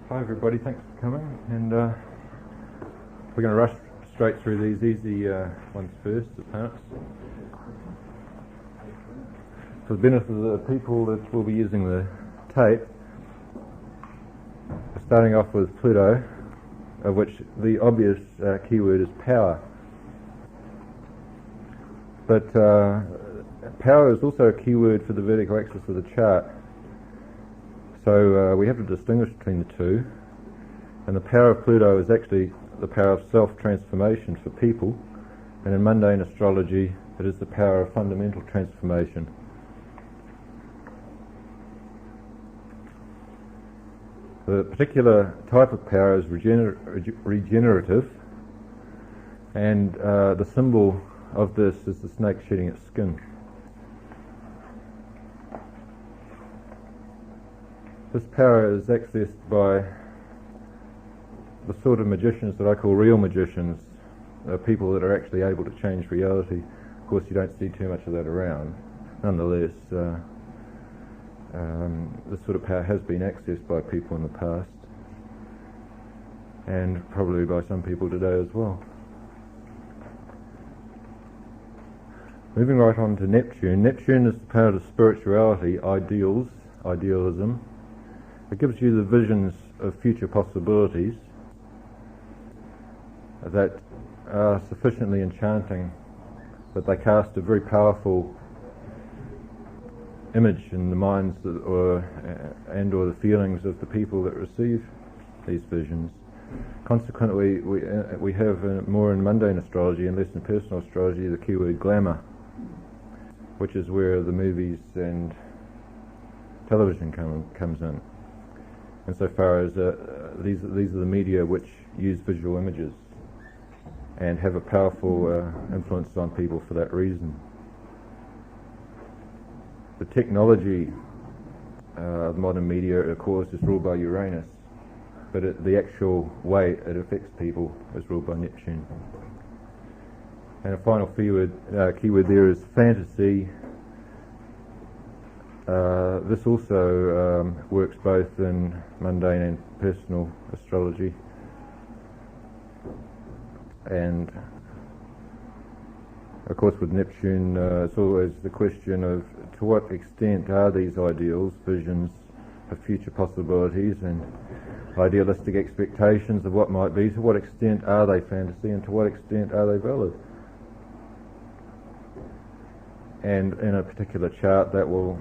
Hi everybody, thanks for coming, and we're going to rush straight through these easy ones first, the planets. For the benefit of the people that will be using the tape, we're starting off with Pluto, of which the obvious keyword is power. But power is also a keyword for the vertical axis of the chart. So we have to distinguish between the two, and the power of Pluto is actually the power of self-transformation for people, and in mundane astrology it is the power of fundamental transformation. The particular type of power is regenerative, and the symbol of this is the snake shedding its skin. This power is accessed by the sort of magicians that I call real magicians, people that are actually able to change reality. Of course, you don't see too much of that around. Nonetheless, this sort of power has been accessed by people in the past, and probably by some people today as well. Moving right on to Neptune. Neptune is the power of spirituality, ideals, idealism. It gives you the visions of future possibilities that are sufficiently enchanting that they cast a very powerful image in the minds or the feelings of the people that receive these visions. Consequently, we have more in mundane astrology and less in personal astrology the keyword glamour, which is where the movies and television comes in. Insofar as these are the media which use visual images and have a powerful influence on people for that reason. The technology of modern media, of course, is ruled by Uranus, but the actual way it affects people is ruled by Neptune. And a final keyword there is fantasy. This also works both in mundane and personal astrology. And of course with Neptune it's always the question of to what extent are these ideals, visions of future possibilities and idealistic expectations of what might be, to what extent are they fantasy and to what extent are they valid? And in a particular chart that will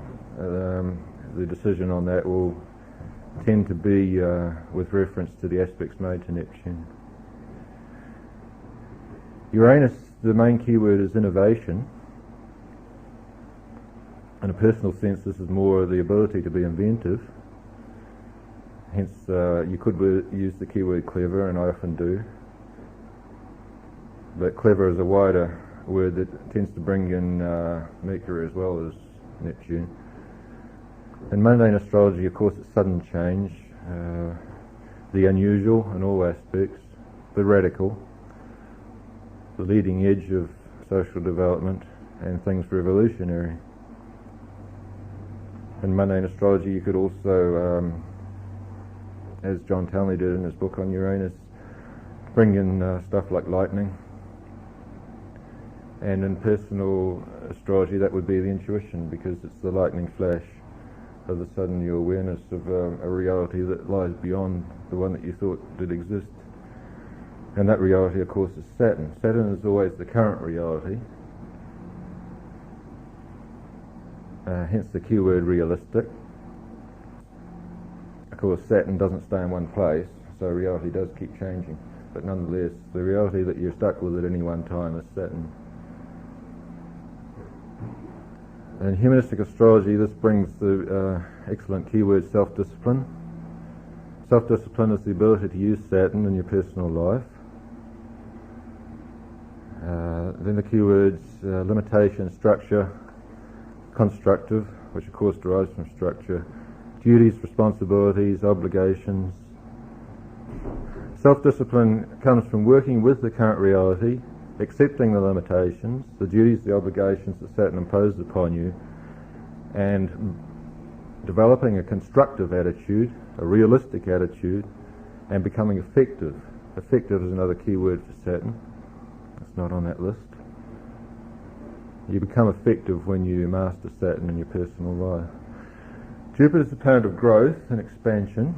the decision on that will tend to be with reference to the aspects made to Neptune. Uranus, the main keyword is innovation. In a personal sense, this is more the ability to be inventive. Hence, you could use the keyword clever, and I often do. But clever is a wider word that tends to bring in Mercury as well as Neptune. In mundane astrology, of course, it's sudden change, the unusual in all aspects, the radical, the leading edge of social development, and things revolutionary. In mundane astrology, you could also, as John Townley did in his book on Uranus, bring in stuff like lightning. And in personal astrology, that would be the intuition, because it's the lightning flash of the sudden new awareness of a reality that lies beyond the one that you thought did exist. And that reality, of course, is Saturn. Saturn is always the current reality, hence the keyword realistic. Of course, Saturn doesn't stay in one place, so reality does keep changing. But nonetheless, the reality that you're stuck with at any one time is Saturn. In humanistic astrology, this brings the excellent keyword self-discipline. Self-discipline is the ability to use Saturn in your personal life. Then the keywords limitation, structure, constructive, which of course derives from structure, duties, responsibilities, obligations. Self-discipline comes from working with the current reality, accepting the limitations, the duties, the obligations that Saturn imposes upon you, and developing a constructive attitude, a realistic attitude, and becoming effective. Effective is another key word for Saturn. It's not on that list. You become effective when you master Saturn in your personal life. Jupiter is the planet of growth and expansion.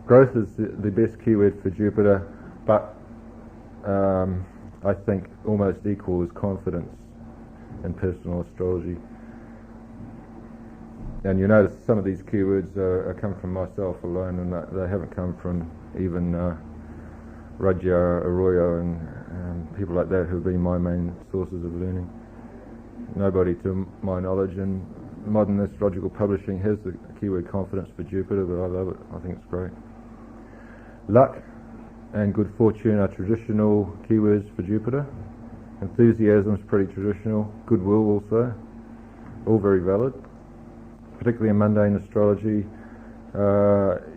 Growth is the best keyword for Jupiter, but I think almost equal is confidence in personal astrology. And you notice some of these keywords are come from myself alone, and they haven't come from even Rudyard, Arroyo and people like that who have been my main sources of learning. Nobody to my knowledge in modern astrological publishing has the keyword confidence for Jupiter, but I love it. I think it's great. Luck and good fortune are traditional keywords for Jupiter. Enthusiasm is pretty traditional. Goodwill also. All very valid. Particularly in mundane astrology,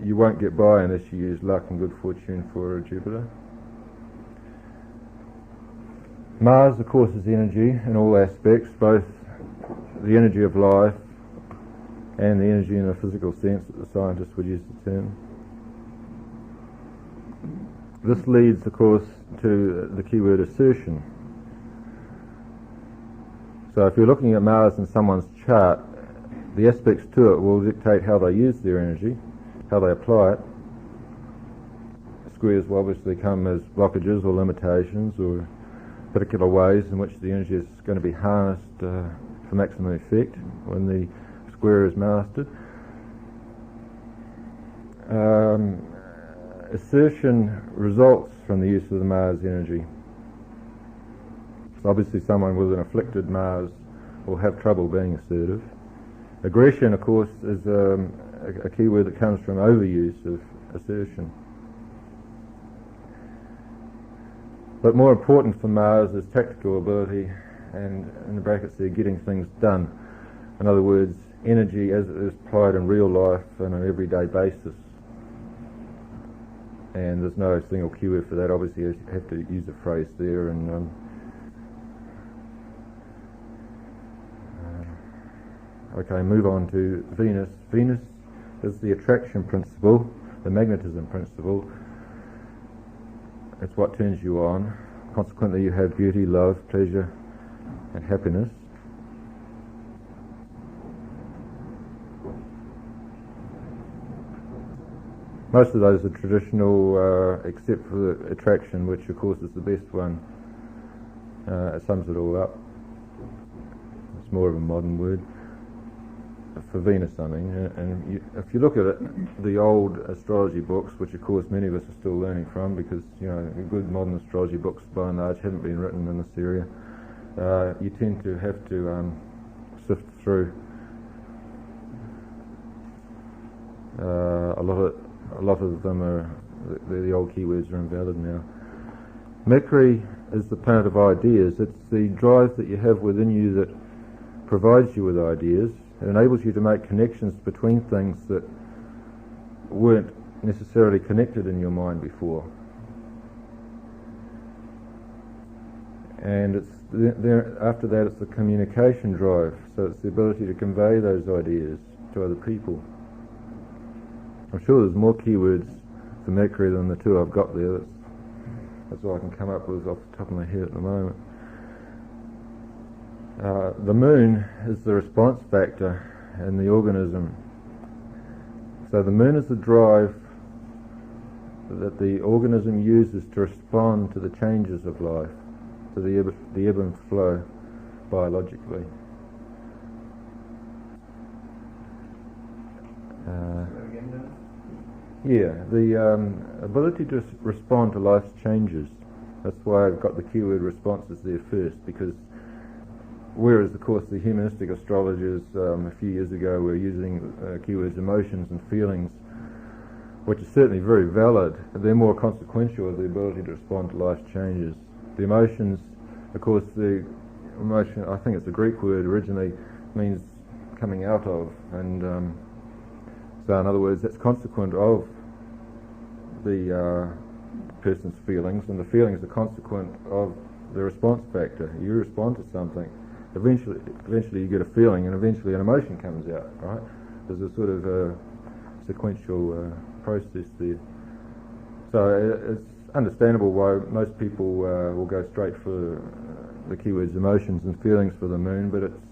you won't get by unless you use luck and good fortune for Jupiter. Mars, of course, is energy in all aspects, both the energy of life and the energy in a physical sense that the scientists would use the term. This leads, of course, to the keyword assertion. So if you're looking at Mars in someone's chart, the aspects to it will dictate how they use their energy, how they apply it. Squares will obviously come as blockages or limitations or particular ways in which the energy is going to be harnessed for maximum effect when the square is mastered. Assertion results from the use of the Mars energy. So obviously someone with an afflicted Mars will have trouble being assertive. Aggression, of course, is a key word that comes from overuse of assertion. But more important for Mars is tactical ability, and in the brackets there, getting things done. In other words, energy as it is applied in real life on an everyday basis. And there's no single keyword for that. Obviously, you have to use a phrase there. And okay, move on to Venus. Venus is the attraction principle, the magnetism principle. It's what turns you on. Consequently, you have beauty, love, pleasure, and happiness. Most of those are traditional, except for the attraction, which of course is the best one. It sums it all up. It's more of a modern word for Venus, I mean. And if you look at it, the old astrology books, which of course many of us are still learning from, because good modern astrology books by and large haven't been written in this area, you tend to have to sift through a lot of them are the old keywords are invalid now. Mercury is the planet of ideas. It's the drive that you have within you that provides you with ideas. It enables you to make connections between things that weren't necessarily connected in your mind before. And after that it's the communication drive, so it's the ability to convey those ideas to other people. I'm sure there's more keywords for Mercury than the two I've got there. That's all I can come up with off the top of my head at the moment. The moon is the response factor in the organism. So the moon is the drive that the organism uses to respond to the changes of life, to the ebb and flow biologically. The ability to respond to life's changes. That's why I've got the keyword responses there first, because whereas, of course, the humanistic astrologers a few years ago were using keywords emotions and feelings, which is certainly very valid, they're more consequential of the ability to respond to life's changes. The emotions, of course, the emotion, I think it's a Greek word originally, means coming out of, and so in other words, that's consequent of the person's feelings, and the feelings are consequent of the response factor. You respond to something, eventually you get a feeling, and eventually an emotion comes out, right? There's a sort of sequential process there. So it's understandable why most people will go straight for the keywords emotions and feelings for the moon, but it's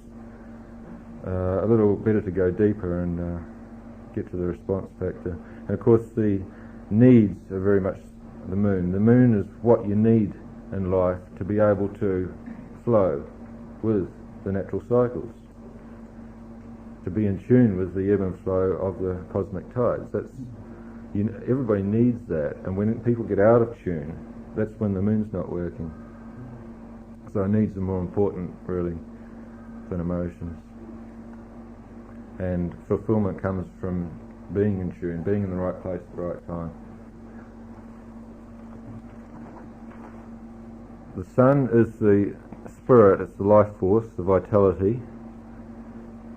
a little better to go deeper and get to the response factor. And of course the needs are very much the moon. The moon is what you need in life to be able to flow with the natural cycles, to be in tune with the ebb and flow of the cosmic tides. Everybody needs that, and when people get out of tune, that's when the moon's not working. So needs are more important, really, than emotions. And fulfillment comes from being in tune, being in the right place at the right time. The sun is the spirit, it's the life force, the vitality.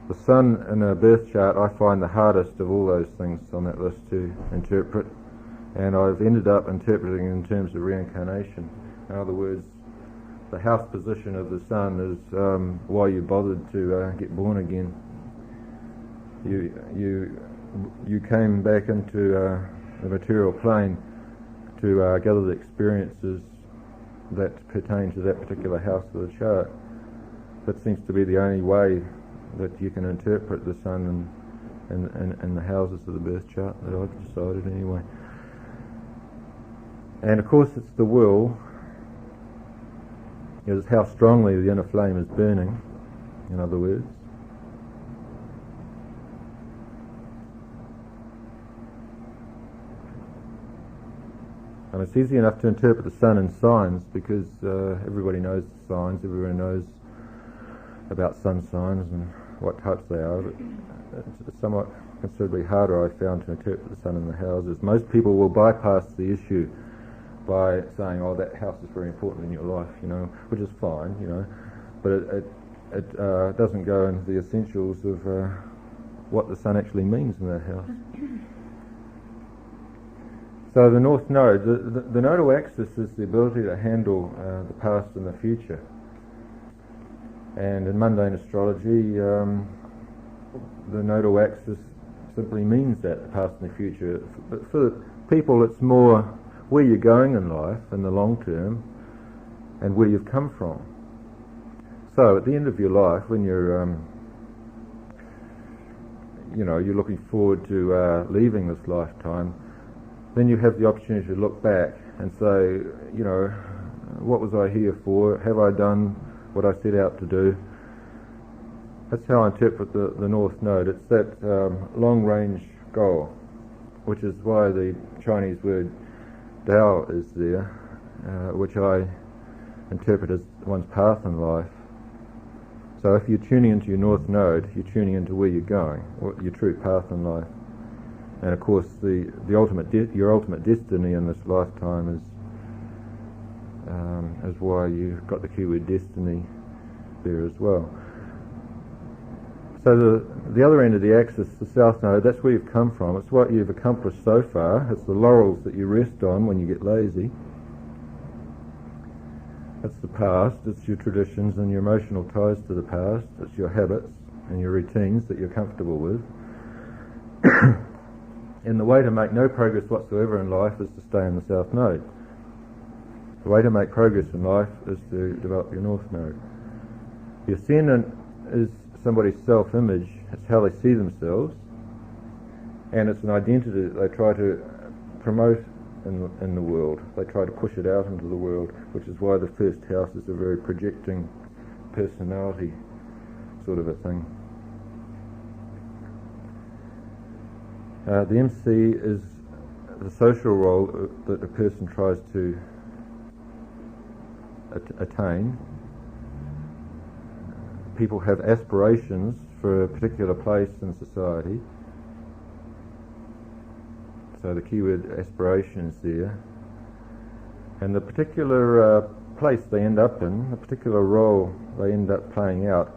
The sun in a birth chart I find the hardest of all those things on that list to interpret, and I've ended up interpreting in terms of reincarnation. In other words, the house position of the sun is why you bothered to get born again. You came back into the material plane to gather the experiences that pertain to that particular house of the chart. That seems to be the only way that you can interpret the sun and the houses of the birth chart, that I've decided anyway. And of course it's the will, is how strongly the inner flame is burning, in other words. And it's easy enough to interpret the sun in signs because everybody knows the signs, everybody knows about sun signs and what types they are, but it's somewhat considerably harder, I found, to interpret the sun in the houses. Most people will bypass the issue by saying, oh, that house is very important in your life, which is fine, but it doesn't go into the essentials of what the sun actually means in that house. So the North Node, the nodal axis is the ability to handle the past and the future. And in mundane astrology, the nodal axis simply means that, the past and the future. But for people, it's more where you're going in life in the long term and where you've come from. So at the end of your life, when you're you're looking forward to leaving this lifetime, then you have the opportunity to look back and say, what was I here for? Have I done what I set out to do? That's how I interpret the North Node. It's that long-range goal, which is why the Chinese word Dao is there, which I interpret as one's path in life. So if you're tuning into your North Node, you're tuning into where you're going, your true path in life. And of course, your ultimate destiny in this lifetime is why you've got the keyword destiny there as well. So the other end of the axis, the South Node, that's where you've come from. It's what you've accomplished so far. It's the laurels that you rest on when you get lazy. It's the past. It's your traditions and your emotional ties to the past. It's your habits and your routines that you're comfortable with. And the way to make no progress whatsoever in life is to stay in the South Node. The way to make progress in life is to develop your North Node. The Ascendant is somebody's self-image. It's how they see themselves, and it's an identity that they try to promote in the world. They try to push it out into the world, which is why the first house is a very projecting personality sort of a thing. The MC is the social role that a person tries to attain. People have aspirations for a particular place in society. So the keyword aspiration is there. And the particular place they end up in, the particular role they end up playing out,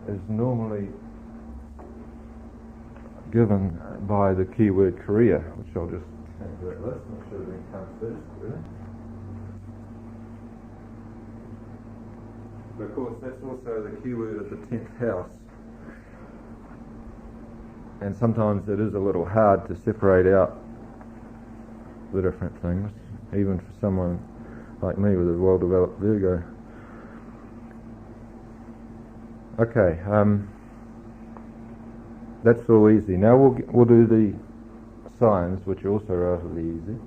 is normally given by the keyword career, which I'll just add to that list. I should have been come first, really. But of course, that's also the keyword of the 10th house. and sometimes it is a little hard to separate out the different things, even for someone like me with a well-developed Virgo. Okay, that's all easy. Now we'll do the signs, which are also relatively easy.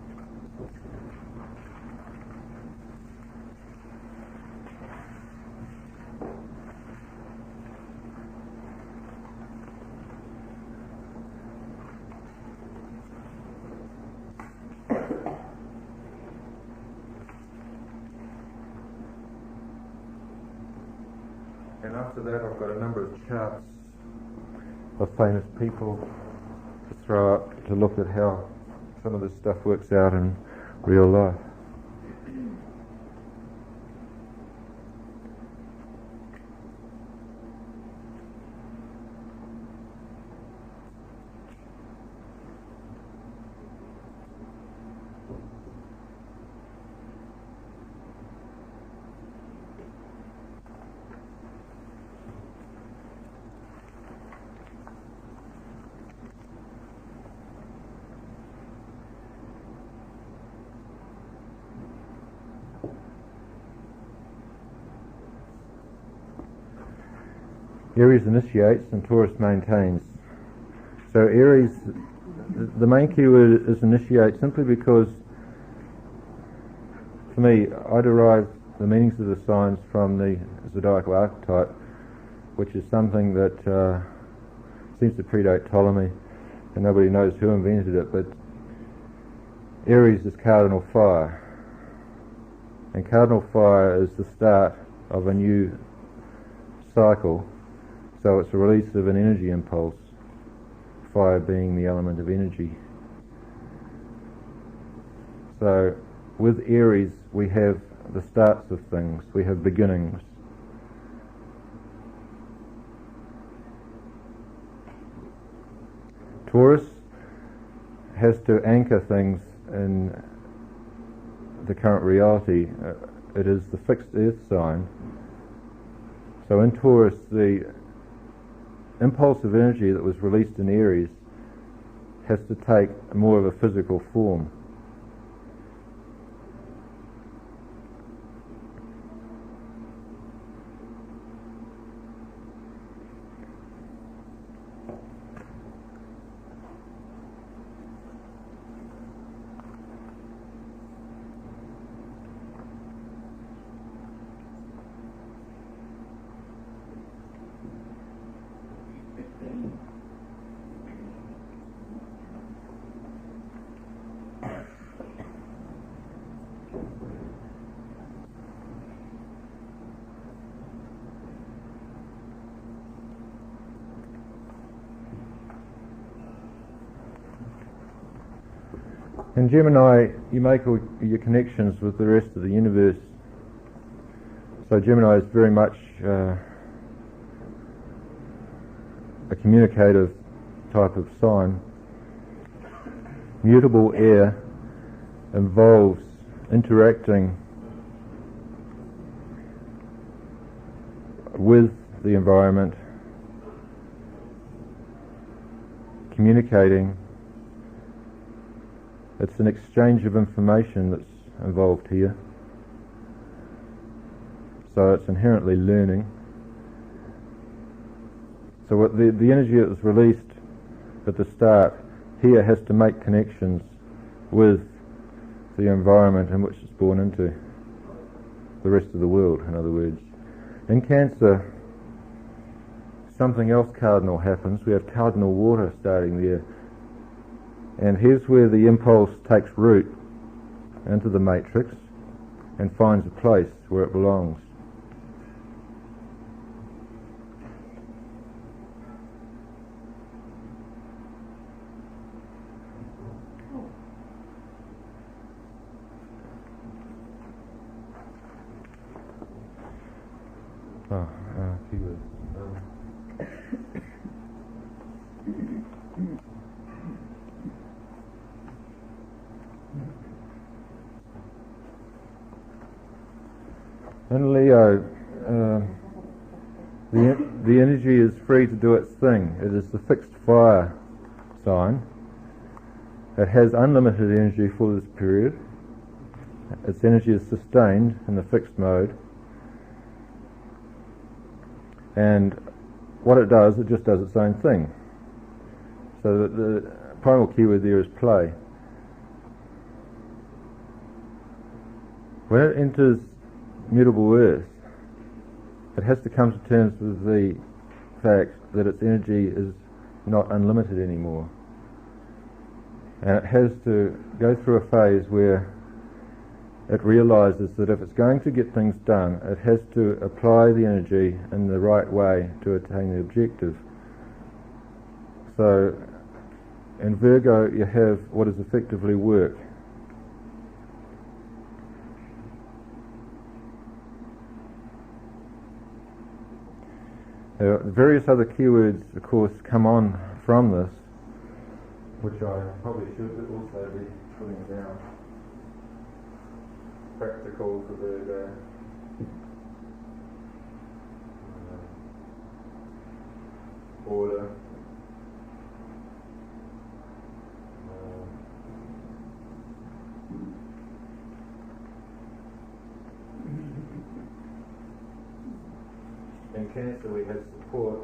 And after that, I've got a number of charts of famous people to throw up to look at how some of this stuff works out in real life. Aries initiates and Taurus maintains. So Aries, the main keyword is initiate, simply because, for me, I derive the meanings of the signs from the zodiacal archetype, which is something that seems to predate Ptolemy, and nobody knows who invented it, but Aries is cardinal fire, and cardinal fire is the start of a new cycle. So it's a release of an energy impulse, fire being the element of energy. So with Aries we have the starts of things, we have beginnings. Taurus has to anchor things in the current reality. It is the fixed earth sign. So in Taurus, the impulse of energy that was released in Aries has to take more of a physical form. In Gemini, you make all your connections with the rest of the universe. So Gemini is very much a communicative type of sign. Mutable air involves interacting with the environment, communicating. It's an exchange of information that's involved here. So it's inherently learning. So what the energy that was released at the start here has to make connections with the environment in which it's born into, the rest of the world, in other words. In Cancer, something else cardinal happens. We have cardinal water starting there. And here's where the impulse takes root into the matrix and finds a place where it belongs. Keywords. In Leo, the energy is free to do its thing. It is the fixed fire sign. It has unlimited energy for this period. Its energy is sustained in the fixed mode. And what it does, it just does its own thing. So the primal keyword there is play. When it enters mutable earth, it has to come to terms with the fact that its energy is not unlimited anymore. And it has to go through a phase where it realizes that if it's going to get things done, it has to apply the energy in the right way to attain the objective. So in Virgo you have what is effectively work. Various other keywords, of course, come on from this, which I probably should also be putting down. Practical for Virgo. Order. In Cancer we have support.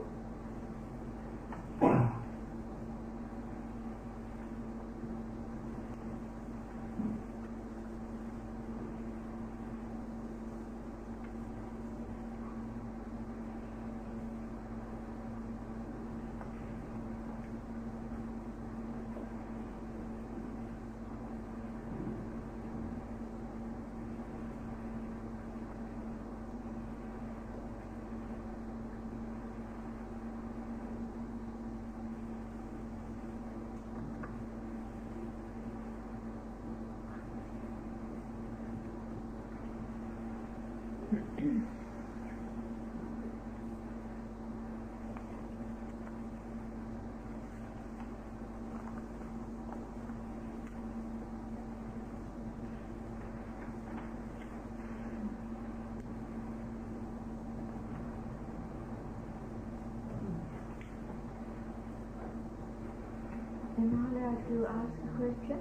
Am I allowed to ask a question?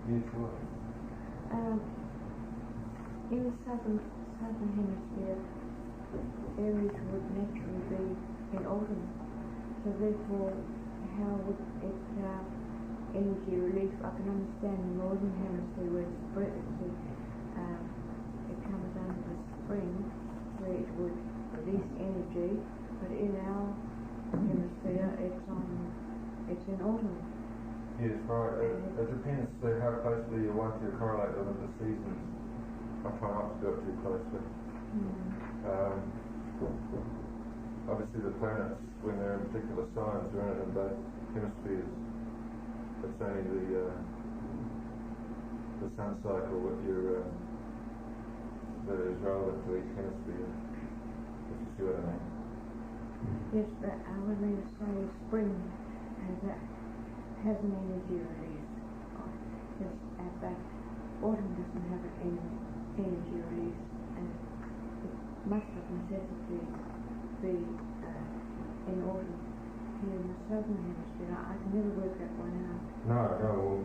Yes, sure. In the southern hemisphere, Aries would naturally be in autumn. So therefore, how would it energy release? I can understand the northern hemisphere where it comes under the spring, where it would release energy, but in our hemisphere, it's in autumn. Yes, right. It depends how closely you want to correlate them with the seasons. I try not to do it too closely. Obviously the planets, when they're in particular signs, are in it in both hemispheres. It's only the sun cycle that is relevant to each hemisphere, if you see what I mean. Yes, but I would mean to say spring has an energy release. But autumn doesn't have an energy release, and it must of necessity be in autumn here in the southern hemisphere. I can never work that one out. No,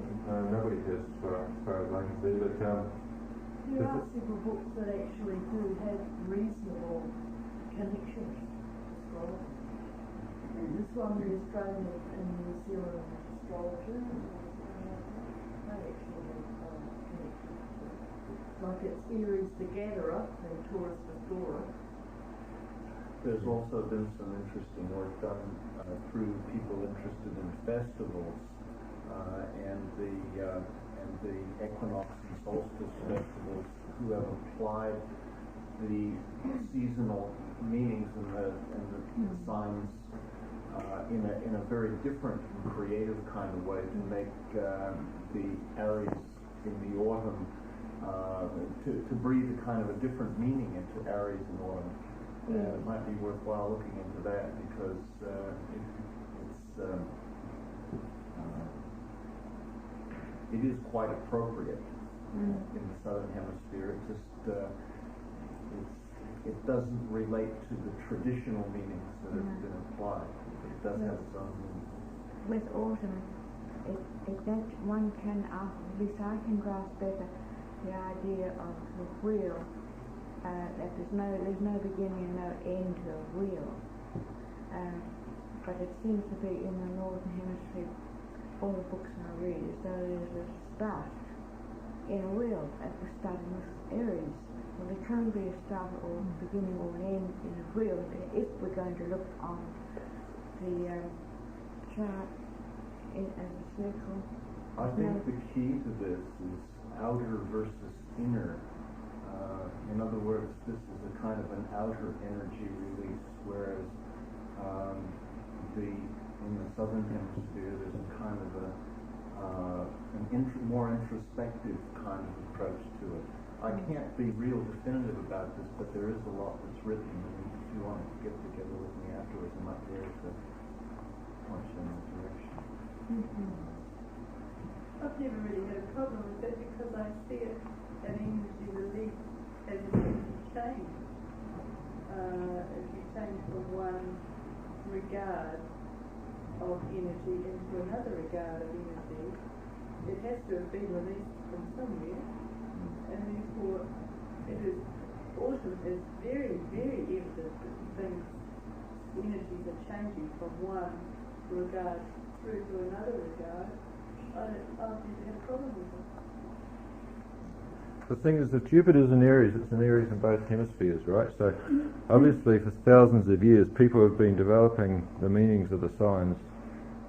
nobody has, as far as I can see. But there are several books that actually do have reasonable connections to astrology. And this one, the Australian and New Zealand astrologer, they actually have connections. Like it's Aries the gatherer and Taurus the storer. There's also been some interesting work done through people interested in festivals and the equinox and solstice festivals, who have applied the seasonal meanings and the signs in a very different and creative kind of way to make the Aries in the autumn to breathe a kind of a different meaning into Aries in autumn. It might be worthwhile looking into that, because it is quite appropriate in the southern hemisphere. It just it doesn't relate to the traditional meanings that have been applied. It does have its own meaning. with autumn, it that one can, at least I can grasp better the idea of the wheel, that there's no beginning and no end to a wheel. But it seems to be in the Northern Hemisphere, all the books I read, as though there's a start in a wheel at the start of this Aries. Well, there can't be a start or beginning or an end in a wheel if we're going to look on the chart as a circle. I think the key to this is outer versus inner. In other words, this is a kind of an outer energy release, whereas in the southern hemisphere there's a kind of more introspective kind of approach to it. I can't be real definitive about this, but there is a lot that's written, and if you want to get together with me afterwards, I might be able to point you in that direction. I've never really had a problem with that because I see it an energy release as an energy change. If you change from one regard of energy into another regard of energy, it has to have been released from somewhere, and therefore autumn is very, very evident that energies are changing from one regard through to another regard. I've never had a problem with it. The thing is, if Jupiter's in Aries, it's in Aries in both hemispheres, right? So obviously for thousands of years people have been developing the meanings of the signs,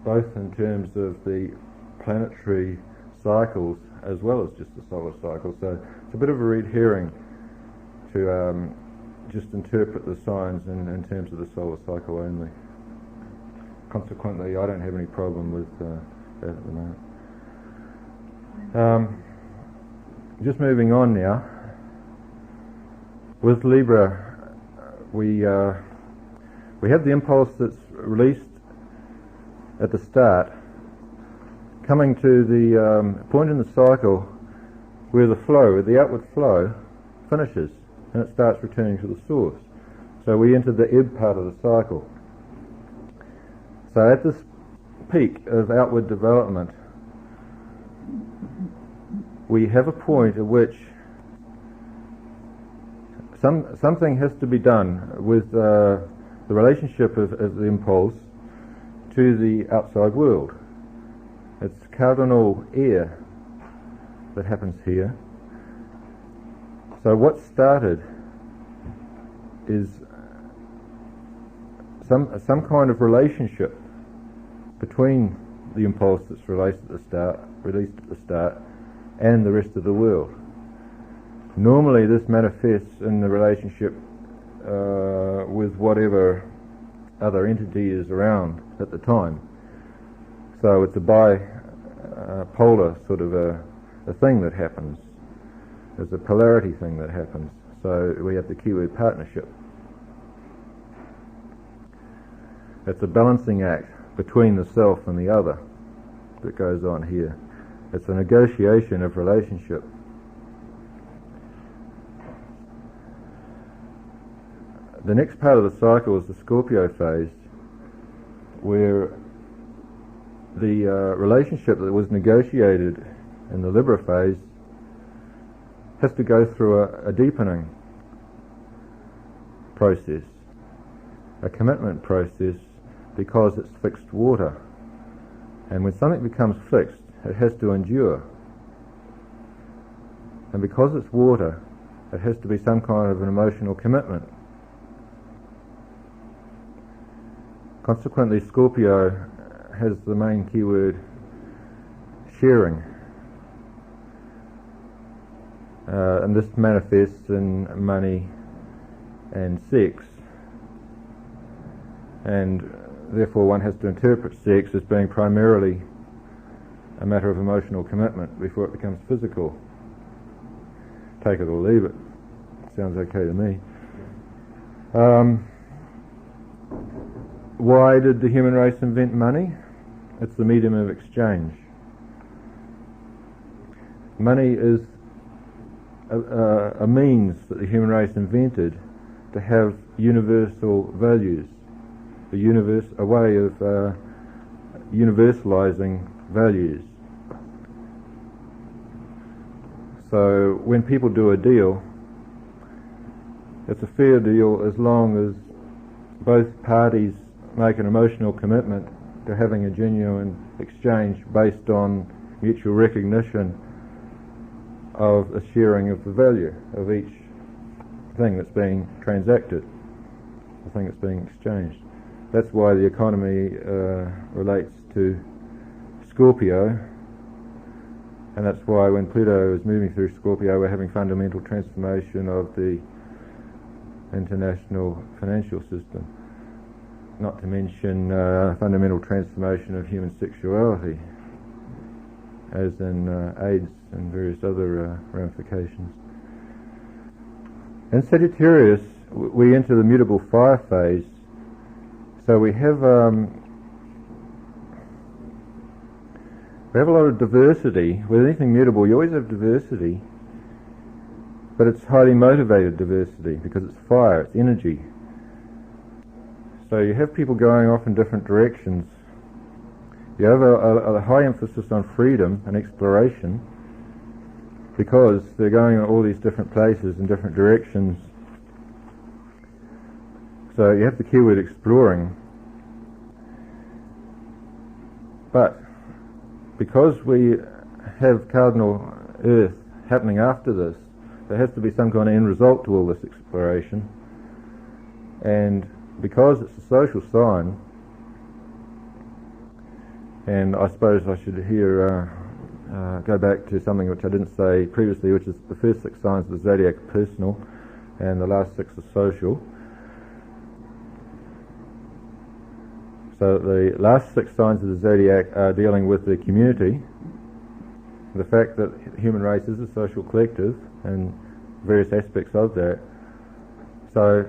both in terms of the planetary cycles as well as just the solar cycle. So it's a bit of a red herring to just interpret the signs in terms of the solar cycle only. Consequently, I don't have any problem with that at the moment. Just moving on now. With Libra, we have the impulse that's released at the start, coming to the point in the cycle where the outward flow finishes and it starts returning to the source. So we enter the ebb part of the cycle. So at this peak of outward development, we have a point at which something has to be done with the relationship of the impulse to the outside world. It's cardinal air that happens here. So what started is some kind of relationship between the impulse that's released at the start, and the rest of the world. Normally this manifests in the relationship with whatever other entity is around at the time. So it's a bipolar sort of a thing that happens. There's a polarity thing that happens. So we have the keyword partnership. It's a balancing act between the self and the other that goes on here. It's a negotiation of relationship. The next part of the cycle is the Scorpio phase, where the relationship that was negotiated in the Libra phase has to go through a deepening process, a commitment process, because it's fixed water. And when something becomes fixed, it has to endure. And because it's water, it has to be some kind of an emotional commitment. Consequently, Scorpio has the main keyword sharing. And this manifests in money and sex. And therefore one has to interpret sex as being primarily a matter of emotional commitment before it becomes physical. Take it or leave it. Sounds okay to me. Why did the human race invent money? It's the medium of exchange. Money is a means that the human race invented to have universal values, a way of universalizing values. So when people do a deal, it's a fair deal as long as both parties make an emotional commitment to having a genuine exchange based on mutual recognition of a sharing of the value of each thing that's being transacted, the thing that's being exchanged. That's why the economy relates to Scorpio, and that's why when Pluto is moving through Scorpio we're having fundamental transformation of the international financial system, not to mention fundamental transformation of human sexuality, as in AIDS and various other ramifications. In Sagittarius we enter the mutable fire phase, so we have a lot of diversity. With anything mutable you always have diversity, but it's highly motivated diversity because it's fire, it's energy. So you have people going off in different directions. You have a high emphasis on freedom and exploration because they're going in all these different places in different directions. So you have the keyword exploring. But because we have cardinal Earth happening after this, there has to be some kind of end result to all this exploration. And because it's a social sign, and I suppose I should here go back to something which I didn't say previously, which is the first 6 signs of the zodiac are personal and the last 6 are social. So the last 6 signs of the zodiac are dealing with the community, the fact that the human race is a social collective and various aspects of that. So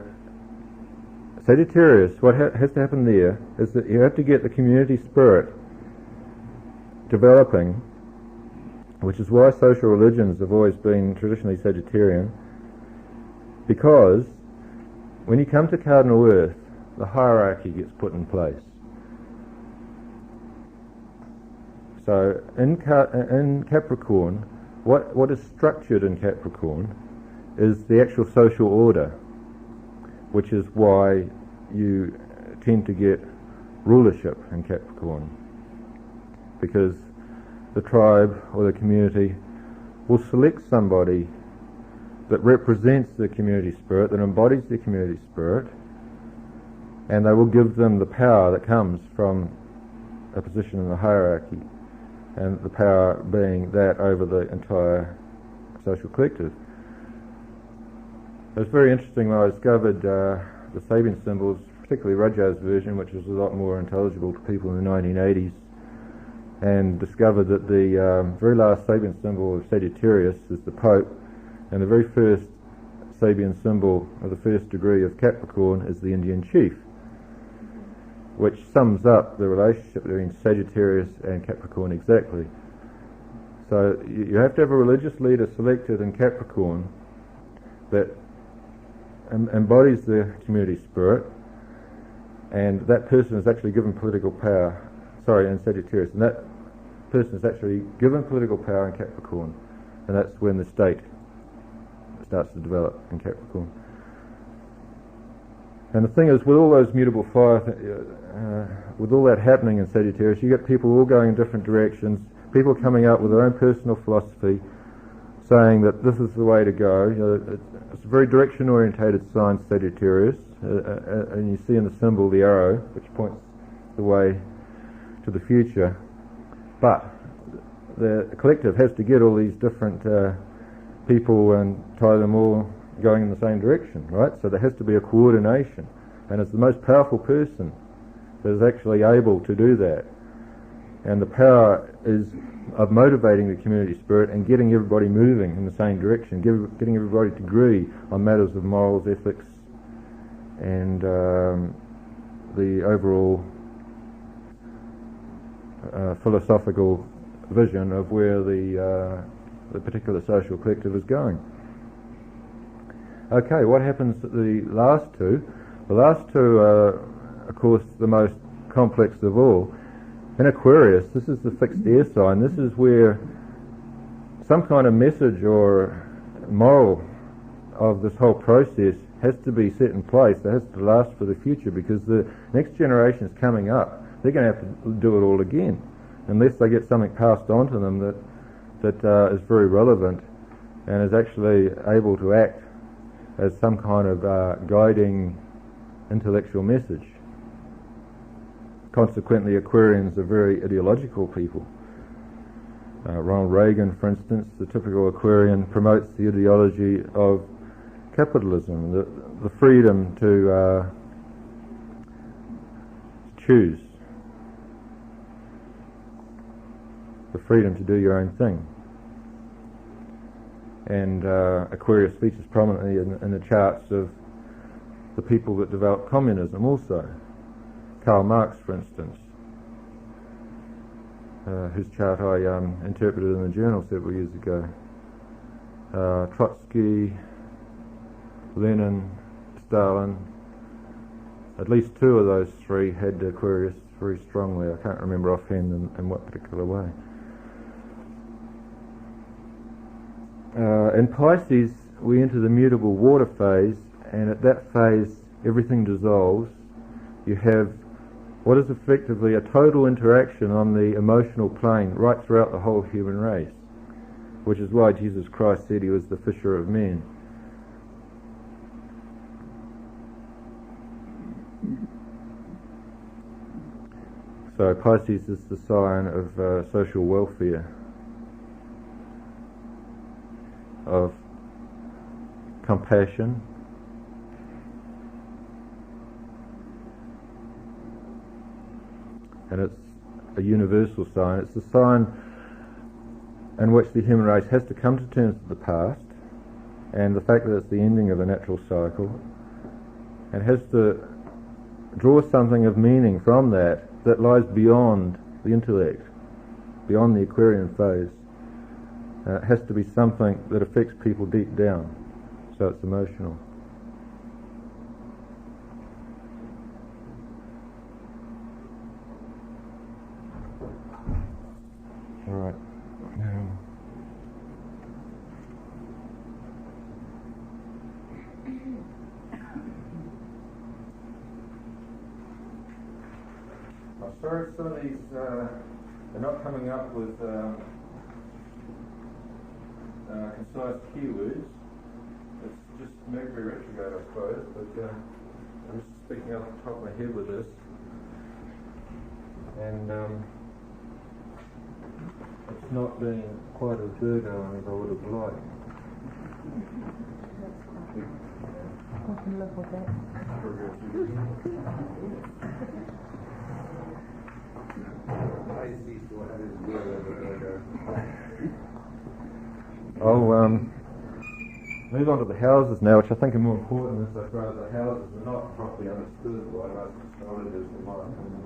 Sagittarius, what has to happen there is that you have to get the community spirit developing, which is why social religions have always been traditionally Sagittarian, because when you come to cardinal Earth, the hierarchy gets put in place. So in Capricorn, what is structured in Capricorn is the actual social order, which is why you tend to get rulership in Capricorn, because the tribe or the community will select somebody that represents the community spirit, that embodies the community spirit, and they will give them the power that comes from a position in the hierarchy, and the power being that over the entire social collective. It was very interesting when I discovered the Sabian symbols, particularly Raja's version, which was a lot more intelligible to people in the 1980s, and discovered that the very last Sabian symbol of Sagittarius is the Pope, and the very first Sabian symbol of the first degree of Capricorn is the Indian chief, which sums up the relationship between Sagittarius and Capricorn exactly. So you have to have a religious leader selected in Capricorn that embodies the community spirit, and that person is actually given political power, in Sagittarius, and that person is actually given political power in Capricorn, and that's when the state starts to develop in Capricorn. And the thing is, with all those mutable fire, with all that happening in Sagittarius, you get people all going in different directions, people coming up with their own personal philosophy, saying that this is the way to go. It's a very direction-orientated sign, Sagittarius, and you see in the symbol the arrow, which points the way to the future. But the collective has to get all these different people and tie them all going in the same direction, right? So there has to be a coordination, and it's the most powerful person that is actually able to do that. And the power is of motivating the community spirit and getting everybody moving in the same direction, getting everybody to agree on matters of morals, ethics, and the overall philosophical vision of where the particular social collective is going. Okay, what happens to the last two? The last two are, of course, the most complex of all, in Aquarius, this is the fixed air sign. This is where some kind of message or moral of this whole process has to be set in place. It has to last for the future, because the next generation is coming up. They're going to have to do it all again, unless they get something passed on to them that is very relevant and is actually able to act as some kind of guiding intellectual message. Consequently, Aquarians are very ideological people. Ronald Reagan, for instance, the typical Aquarian, promotes the ideology of capitalism, the freedom to choose, the freedom to do your own thing. And Aquarius features prominently in the charts of the people that developed communism also. Karl Marx, for instance, whose chart I interpreted in the journal several years ago. Trotsky, Lenin, Stalin, at least two of those three had Aquarius very strongly. I can't remember offhand in what particular way. In Pisces, we enter the mutable water phase, and at that phase everything dissolves. You have what is effectively a total interaction on the emotional plane right throughout the whole human race, which is why Jesus Christ said he was the fisher of men. So Pisces is the sign of social welfare, of compassion, and it's a universal sign. It's the sign in which the human race has to come to terms with the past and the fact that it's the ending of a natural cycle, and has to draw something of meaning from that lies beyond the intellect, beyond the Aquarian phase. It has to be something that affects people deep down, so it's emotional. All right. I'm sorry some of these are not coming up with concise keywords. It's just Mercury retrograde, I suppose, but I'm just speaking off the top of my head with this. And it's not been quite as Virgo as I would have liked. I can live with that. I'll move on to the houses now, which I think are more important insofar as the houses are not properly understood by most astrologers, in my opinion.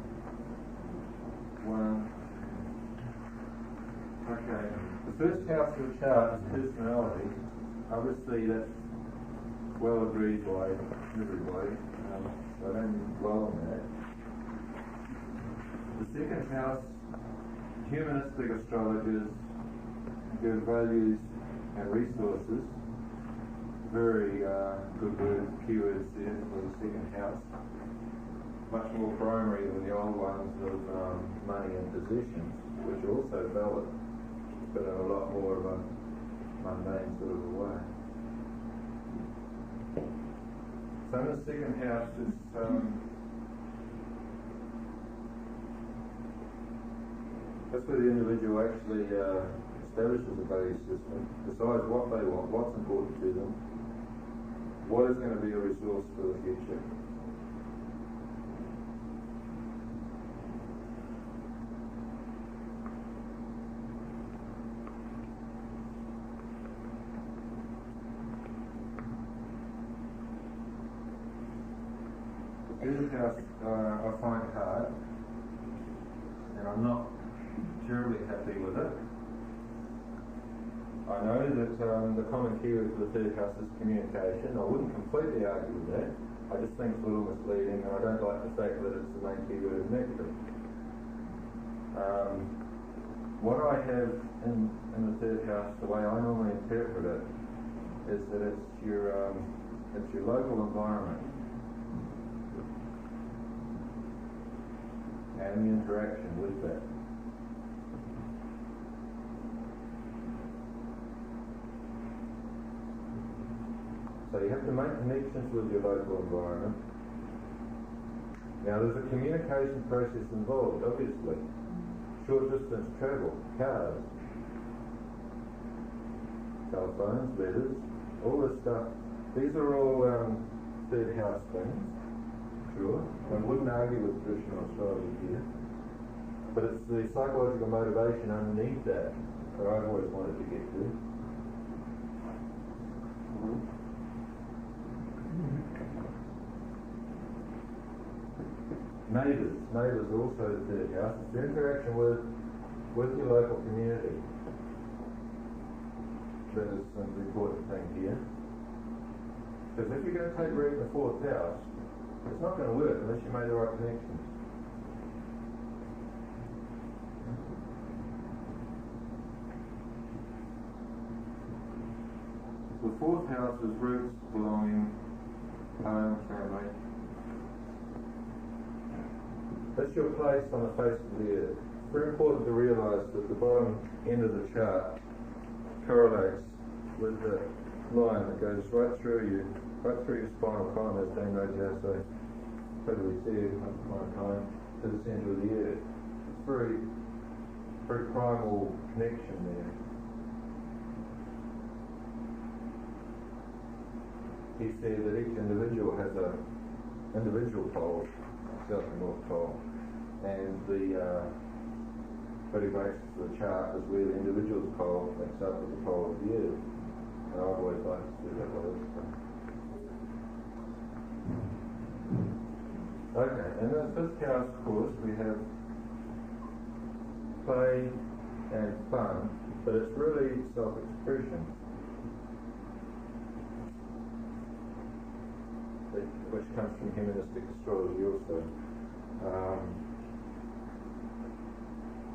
One. Okay. The first house of the chart is personality. Obviously, that's well agreed by everybody, so I don't need to dwell on that. The second house, humanistic astrologers give values and resources. Very good words, keywords there for the second house. Much more primary than the old ones of money and possessions, which are also valid, but in a lot more of a mundane sort of a way. So in the second house is that's where the individual actually establishes a value system, decides what they want, what's important to them, what is going to be a resource for the future. The third house I find hard, and I'm not terribly happy with it. I know that the common keyword for the third house is communication. I wouldn't completely argue with that. I just think it's a little misleading, and I don't like the fact that it's the main keyword of Mercury. What I have in the third house, the way I normally interpret it, is that it's your local environment and the interaction with that. So you have to make connections with your local environment. Now there's a communication process involved, obviously. Short distance travel, cars, cell phones, letters, all this stuff. These are all third house things, sure. I wouldn't argue with traditional astrology here. But it's the psychological motivation underneath that I've always wanted to get to. Neighbours are also the third house. It's the interaction with your local community. That is an important thing here. Because if you're going to take root in the fourth house, it's not going to work unless you made the right connections. The fourth house is roots, belonging, home, family. That's your place on the face of the earth. It's very important to realise that the bottom end of the chart correlates with the line that goes right through you, right through your spinal column, as Dan Rogers totally said, spinal column, to the centre of the earth. It's very, very primal connection there. He said that each individual has a individual pole, south and north pole, and the very basis of the chart is where the individual's pole links up with the pole of the earth. And I've always liked to do that way. Okay, and in the fifth house, of course, we have play and fun, but it's really self-expression, which comes from humanistic astrology also.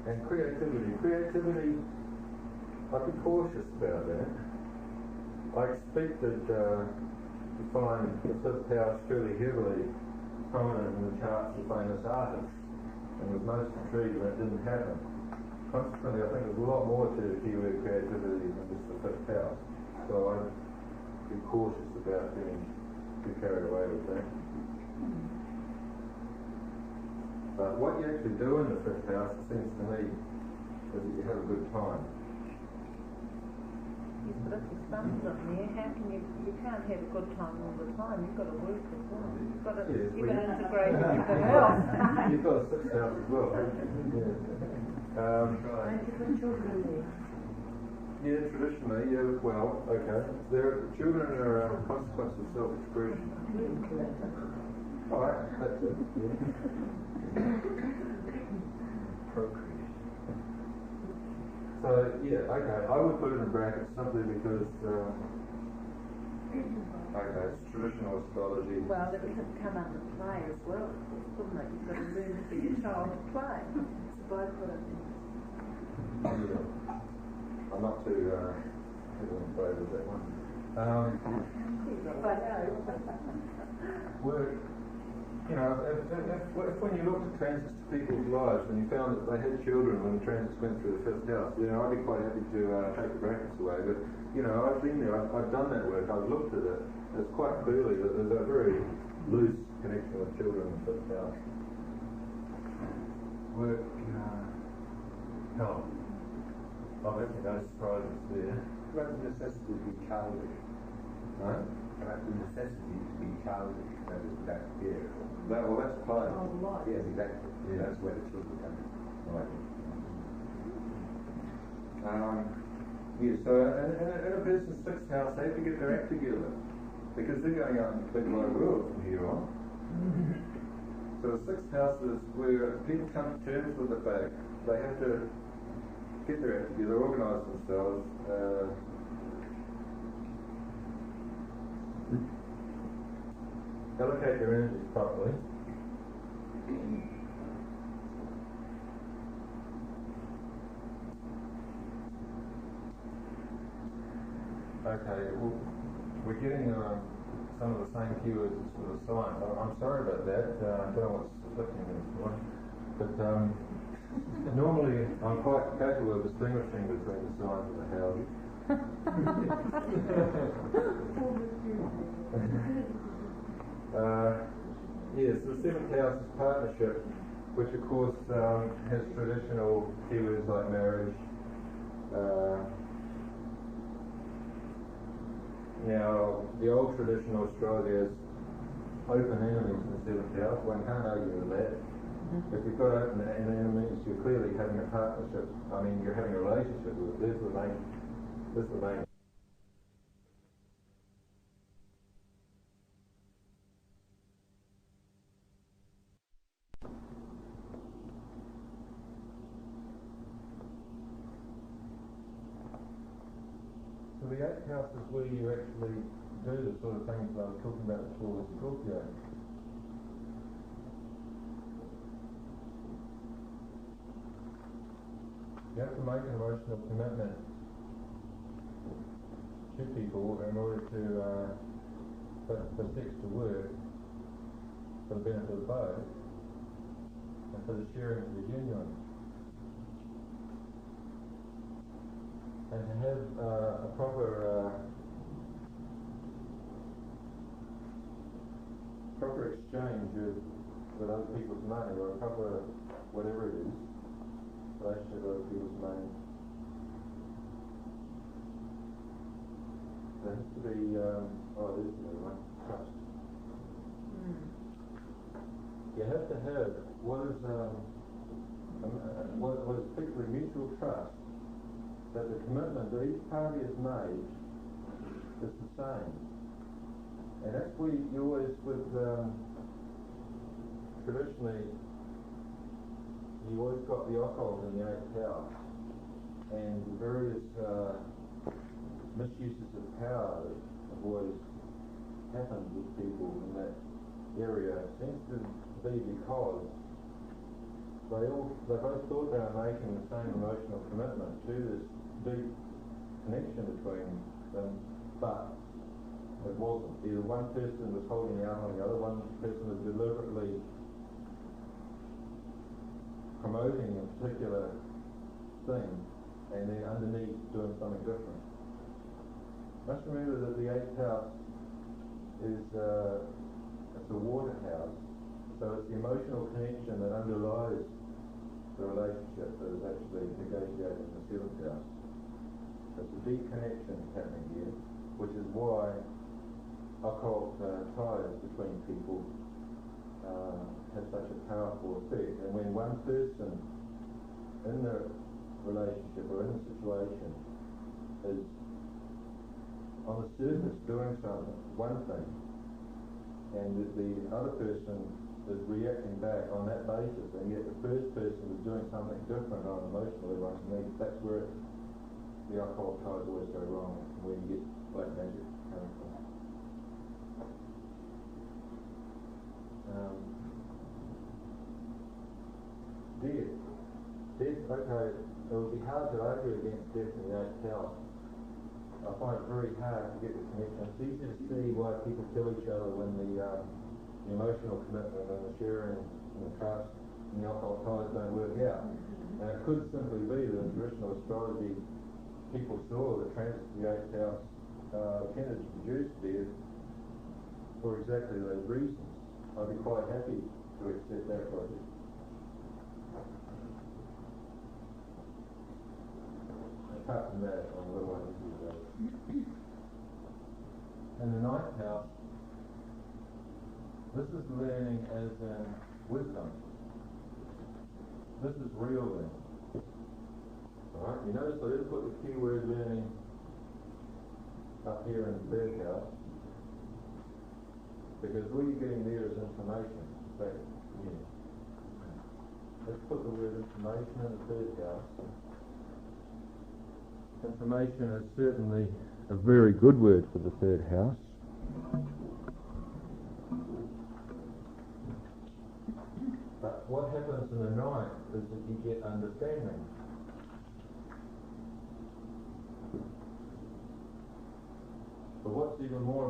And creativity, I'd be cautious about that. I expected to find the fifth house fairly heavily prominent in the charts of famous artists, and was most intrigued when it didn't happen. Consequently, I think there's a lot more to keyword creativity than just the fifth house. So I'd be cautious about getting too carried away with that. But what you actually do in the fifth house, it seems to me, is that you have a good time. Yes, but if the sun's not there, how can you can't have a good time all the time. You've got to work as well. You've got to integrate everything else. You've got a sixth house as well. And you put children there. Yeah, traditionally, yeah, well, okay. Children are a consequence of self-expression. Alright, that's it. Procreation. So, yeah, okay, I would put it in brackets simply because, okay, it's traditional astrology. Well, it could come under play as well, couldn't it? You've got to learn for your child to play. It's both of them. Yeah. I'm not too in favour of that one. Work. You know, if when you looked at transits to people's lives, when you found that they had children when the transits went through the fifth house, you know, I'd be quite happy to take the brackets away. But, you know, I've been there, I've done that work, I've looked at it. It's quite clearly that there's a very loose connection with children in the fifth house. Work, health. Obviously, no surprises there. About the necessity to be childish. Right? About the necessity to be childish, that is that fear. Well, that's play. Yes, exactly. Yeah. That's where the children come in. Right. Yeah, so in a person's sixth house, they have to get their act together because they're going out in the big wide world from here on. So the sixth house is where people come to terms with the fact they have to get their act together, organise themselves, allocate their energies properly. Okay, well, we're getting some of the same keywords as for the signs. I'm sorry about that. I don't know what's afflicting me this morning. But normally I'm quite capable of distinguishing between the signs and the houses. Yes, the seventh house is partnership, which of course has traditional keywords like marriage. Now, the old traditional Australia is open enemies in the seventh house. One can't argue with that. If you've got open enemies, you're clearly having a partnership. I mean, you're having a relationship with. This is the main. So the eighth house is where you actually do the sort of things that I was talking about before with Scorpio. You have to make an emotional commitment to people in order to for sex to work for the benefit of both and for the sharing to be genuine. And to have a proper exchange with other people's money, or a proper whatever it is, relationship with other people's money. There has to be, there's another one, trust. You have to have what is particularly mutual trust, that the commitment that each party has made is the same. And that's where you always, with traditionally, you always got the occult in the eighth house, and the various misuses of power that have always happened with people in that area seems to be because they both thought they were making the same emotional commitment to this deep connection between them, but it wasn't. Either one person was holding out on the other, one person was deliberately promoting a particular thing, and then underneath doing something different. Must remember that the eighth house is it's a water house, so it's the emotional connection that underlies the relationship that is actually negotiated in the seventh house. It's a deep connection happening here, which is why occult ties between people have such a powerful effect. And when one person in the relationship or in the situation is on the surface doing something, one thing, and the other person is reacting back on that basis, and yet the first person is doing something different on an emotional level, that's where the occult ties always go wrong, where you get black magic coming from. Death, okay, it would be hard to argue against death in the eighth house. I find it very hard to get the connection. It's easy to see why people kill each other when the emotional commitment and the sharing and the trust and the occult ties don't work out. And it could simply be that in traditional astrology, people saw that transit to the eighth house tended to produce death for exactly those reasons. I'd be quite happy to accept that logic. Apart from that, I'm a little uneasy about it. In the ninth house, this is learning as in wisdom. This is real learning. Alright, you notice I didn't put the keyword learning up here in the third house, because all you're getting there is information. Let's put the word information in the third house. Information is certainly a very good word for the third house. But what happens in the ninth is that you get understanding.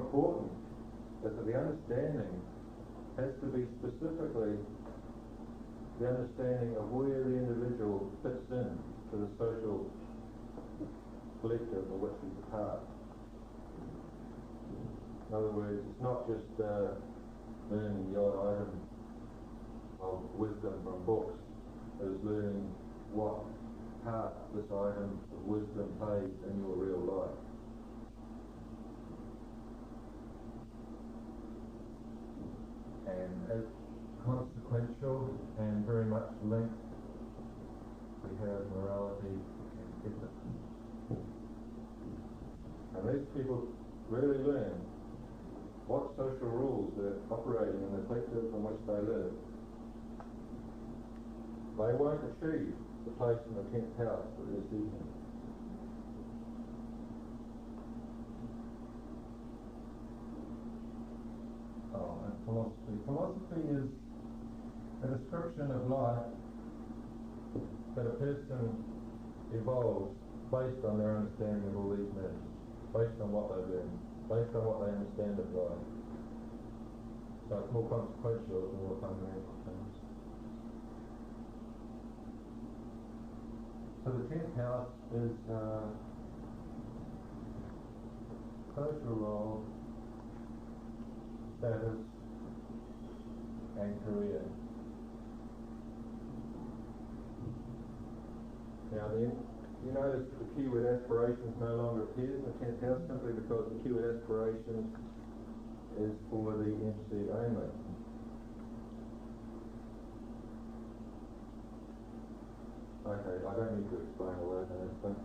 important is that the understanding has to be specifically the understanding of where the individual fits in to the social collective of which he's a part. In other words, it's not just learning the odd item of wisdom from books, it's learning what part this item of wisdom plays in your real life. And as consequential and very much linked, we have morality and ethics. And these people really learn what social rules they're operating in the collective in which they live. They won't achieve the place in the 10th house that they're seeking. Oh, and philosophy. Philosophy is a description of life that a person evolves based on their understanding of all these matters, based on what they learn, based on what they understand of life. So it's more consequential than more fundamental things. So the 10th house is social role, status, and career. Now you notice that the keyword aspirations no longer appears in the 10th house simply because the keyword aspirations is for the MC only. Okay, I don't need to explain all that, but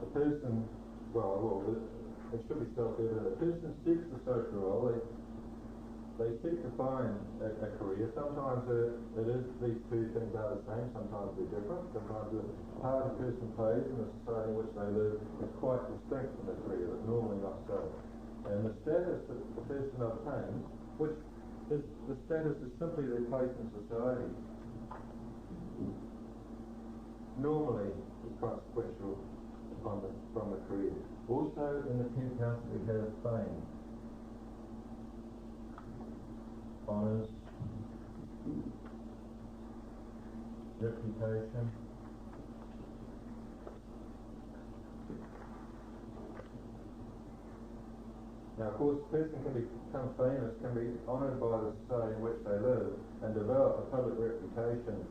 a person, it should be self-evident. A person seeks the social role, they seek to find a career. Sometimes it is, these two things are the same, sometimes they're different. Sometimes the part a person plays in the society in which they live is quite distinct from the career, but normally not so. And the status that the person obtains, which is, the status is simply their place in society, normally is consequential from the career. Also in the 10th house we have fame, honours, reputation, now of course a person can become famous, can be honoured by the society in which they live and develop a public reputation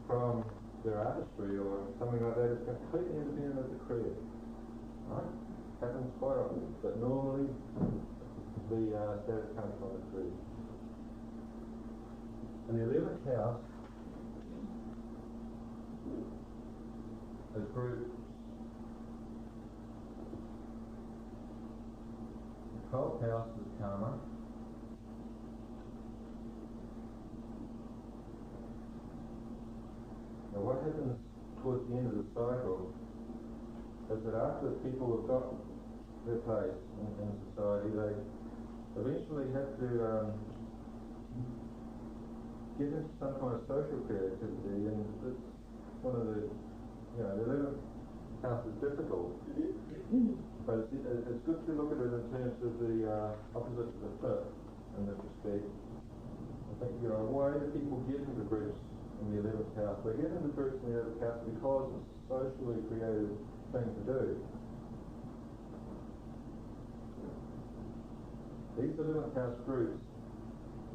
from their artistry or something like that. It's completely independent of the career. Right? Happens quite often, but normally the status comes from the career. And the 11th house is groups. The 12th house is karma. Now what happens towards the end of the cycle is that after people have got their place in society, they eventually have to get into some kind of social creativity, and it's one of the, the 11th house is difficult, but it's good to look at it in terms of the opposite to the 5th in this respect. I think, why do people get into groups in the 11th house? They get into groups in the 11th house because it's a socially creative thing to do. These 11th house groups,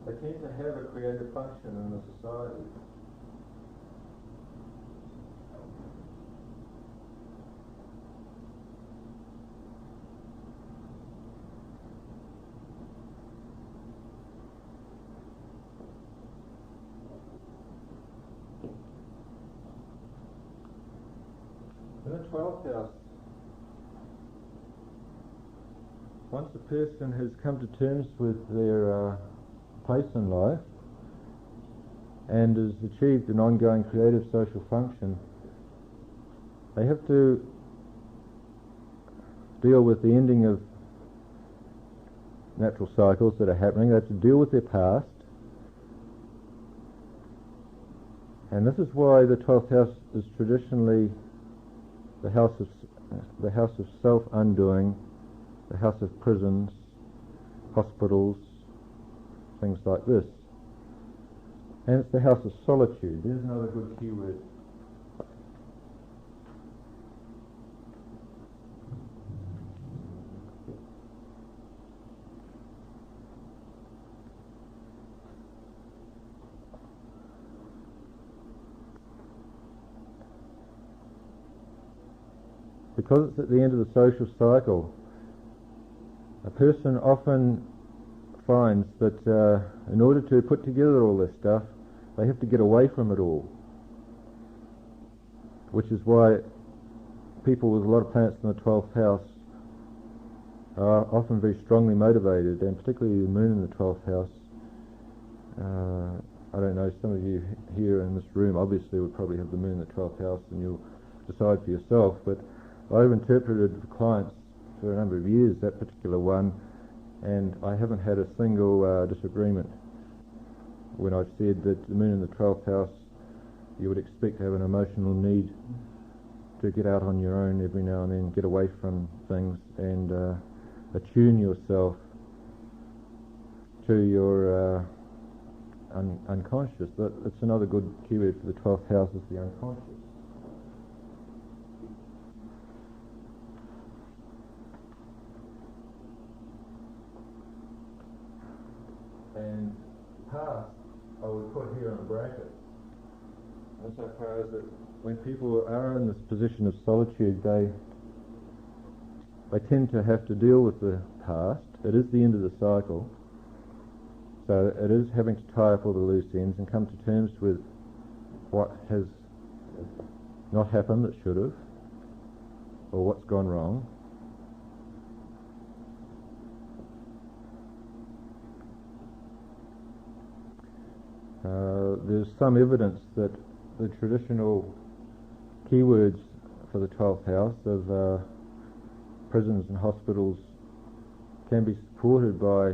they tend to have a creative function in the society. In the 12th house, once a person has come to terms with their place in life and has achieved an ongoing creative social function, they have to deal with the ending of natural cycles that are happening. They have to deal with their past. And this is why the 12th house is traditionally the house of self-undoing the house of prisons, hospitals, things like this. And it's the house of solitude. There's another good keyword. Because it's at the end of the social cycle, a person often finds that in order to put together all this stuff, they have to get away from it all. Which is why people with a lot of planets in the 12th house are often very strongly motivated, and particularly the moon in the 12th house. I don't know, some of you here in this room obviously would probably have the moon in the 12th house, and you'll decide for yourself, but I've interpreted for clients for a number of years that particular one, and I haven't had a single disagreement when I've said that the moon in the 12th house, you would expect to have an emotional need to get out on your own every now and then, get away from things and attune yourself to your unconscious. That's another good keyword for the 12th house, is the unconscious. And past, I would put here in a bracket. Insofar as that when people are in this position of solitude, they tend to have to deal with the past. It is the end of the cycle. So it is having to tie up all the loose ends and come to terms with what has not happened that should have, or what's gone wrong. There's some evidence that the traditional keywords for the 12th house of prisons and hospitals can be supported by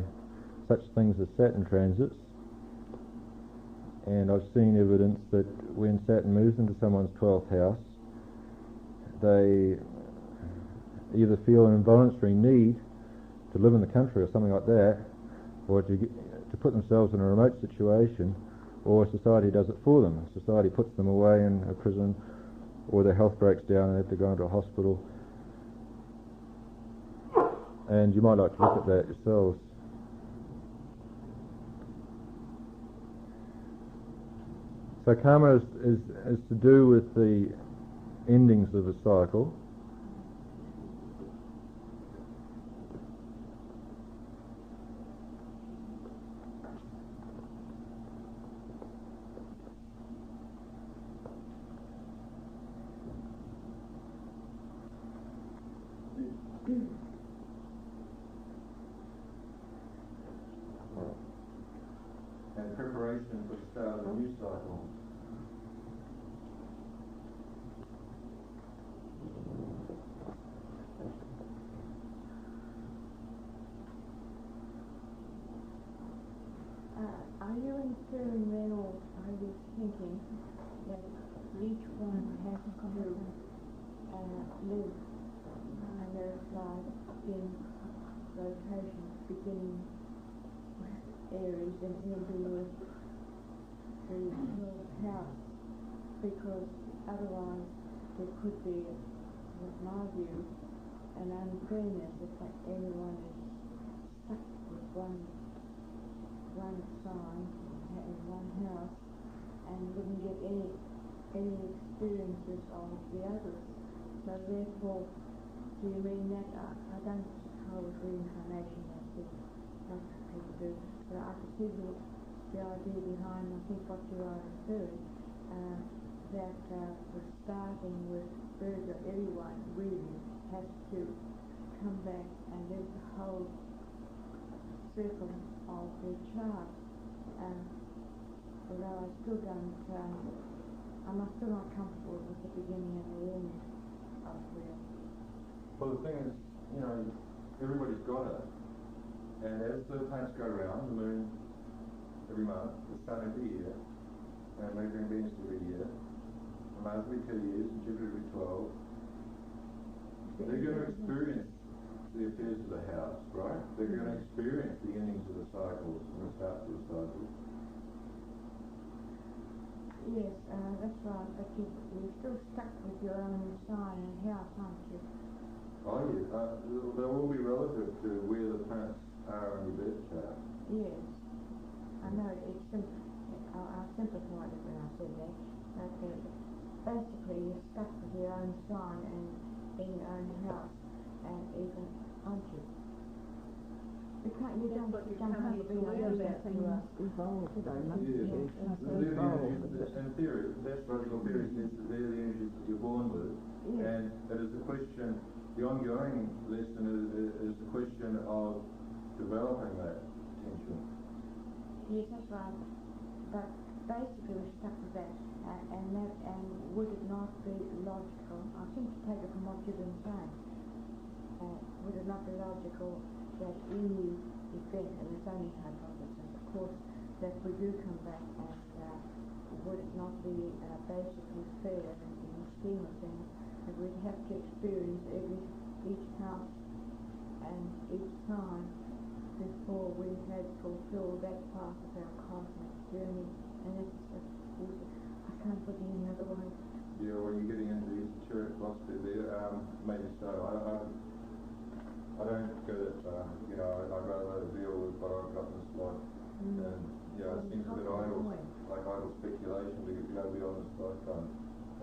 such things as Saturn transits. And I've seen evidence that when Saturn moves into someone's 12th house, they either feel an involuntary need to live in the country or something like that, or to put themselves in a remote situation, or society does it for them. Society puts them away in a prison, or their health breaks down and they have to go into a hospital. And you might like to look at that yourselves. So karma is to do with the endings of a cycle. And preparation for the start of a new cycle. Are you inferring then, or are you thinking that each one has to live and their life in rotation, beginning with Aries and ending with the 12th house? Because otherwise there could be, in my view, an unfairness if everyone is stuck with one sign in one house and wouldn't get any experiences of the others. So therefore, do you mean that? I don't hold reincarnation as lots of people do, but I could see the idea behind, I think, what you are referring, that we're starting with Virgo. Everyone really has to come back and live the whole circle of their chart. Although I still don't, I'm still not comfortable with the beginning and the end of the... Well, the thing is, everybody's got it. And as the planets go around, the moon every month, the sun every year, and Mercury and Venus every year, and Mars every 2 years, and Jupiter every 12, they're going to experience the affairs of the house, right? They're going to experience the endings of the cycles and the starts of the cycles. Yes, that's right, but you're still stuck with your own sign and house, aren't you? Oh yeah, they will be relative to where the planets are in your birth chart. Yes. I know it's simple. I simplified it when I said that. But basically, you're stuck with your own sign and in your own house, and even, aren't you? You don't have to be like that to us. Evolved though, must Yeah. you? In theory, the astrological theory says that they're the energies that you're born with, Yes. and it is the question, the ongoing lesson is the question of developing that potential. Yes, that's right. But basically, we're stuck with that. And would it not be logical? I seem to take it from what you've been saying. Would it not be logical that any event, and it's only hypothesis, of course, that we do come back, and would it not be basically fair in the scheme of things that we'd have to experience each house and each sign before we had fulfilled that part of our cosmic journey? And it's I can't put it any other way. Yeah, well, you're getting into the esoteric philosophy there. Maybe so. I don't go that far. You know, I'd rather deal with what I've got in this life. And, you know, it seems a bit idle, like idle speculation to go beyond this lifetime.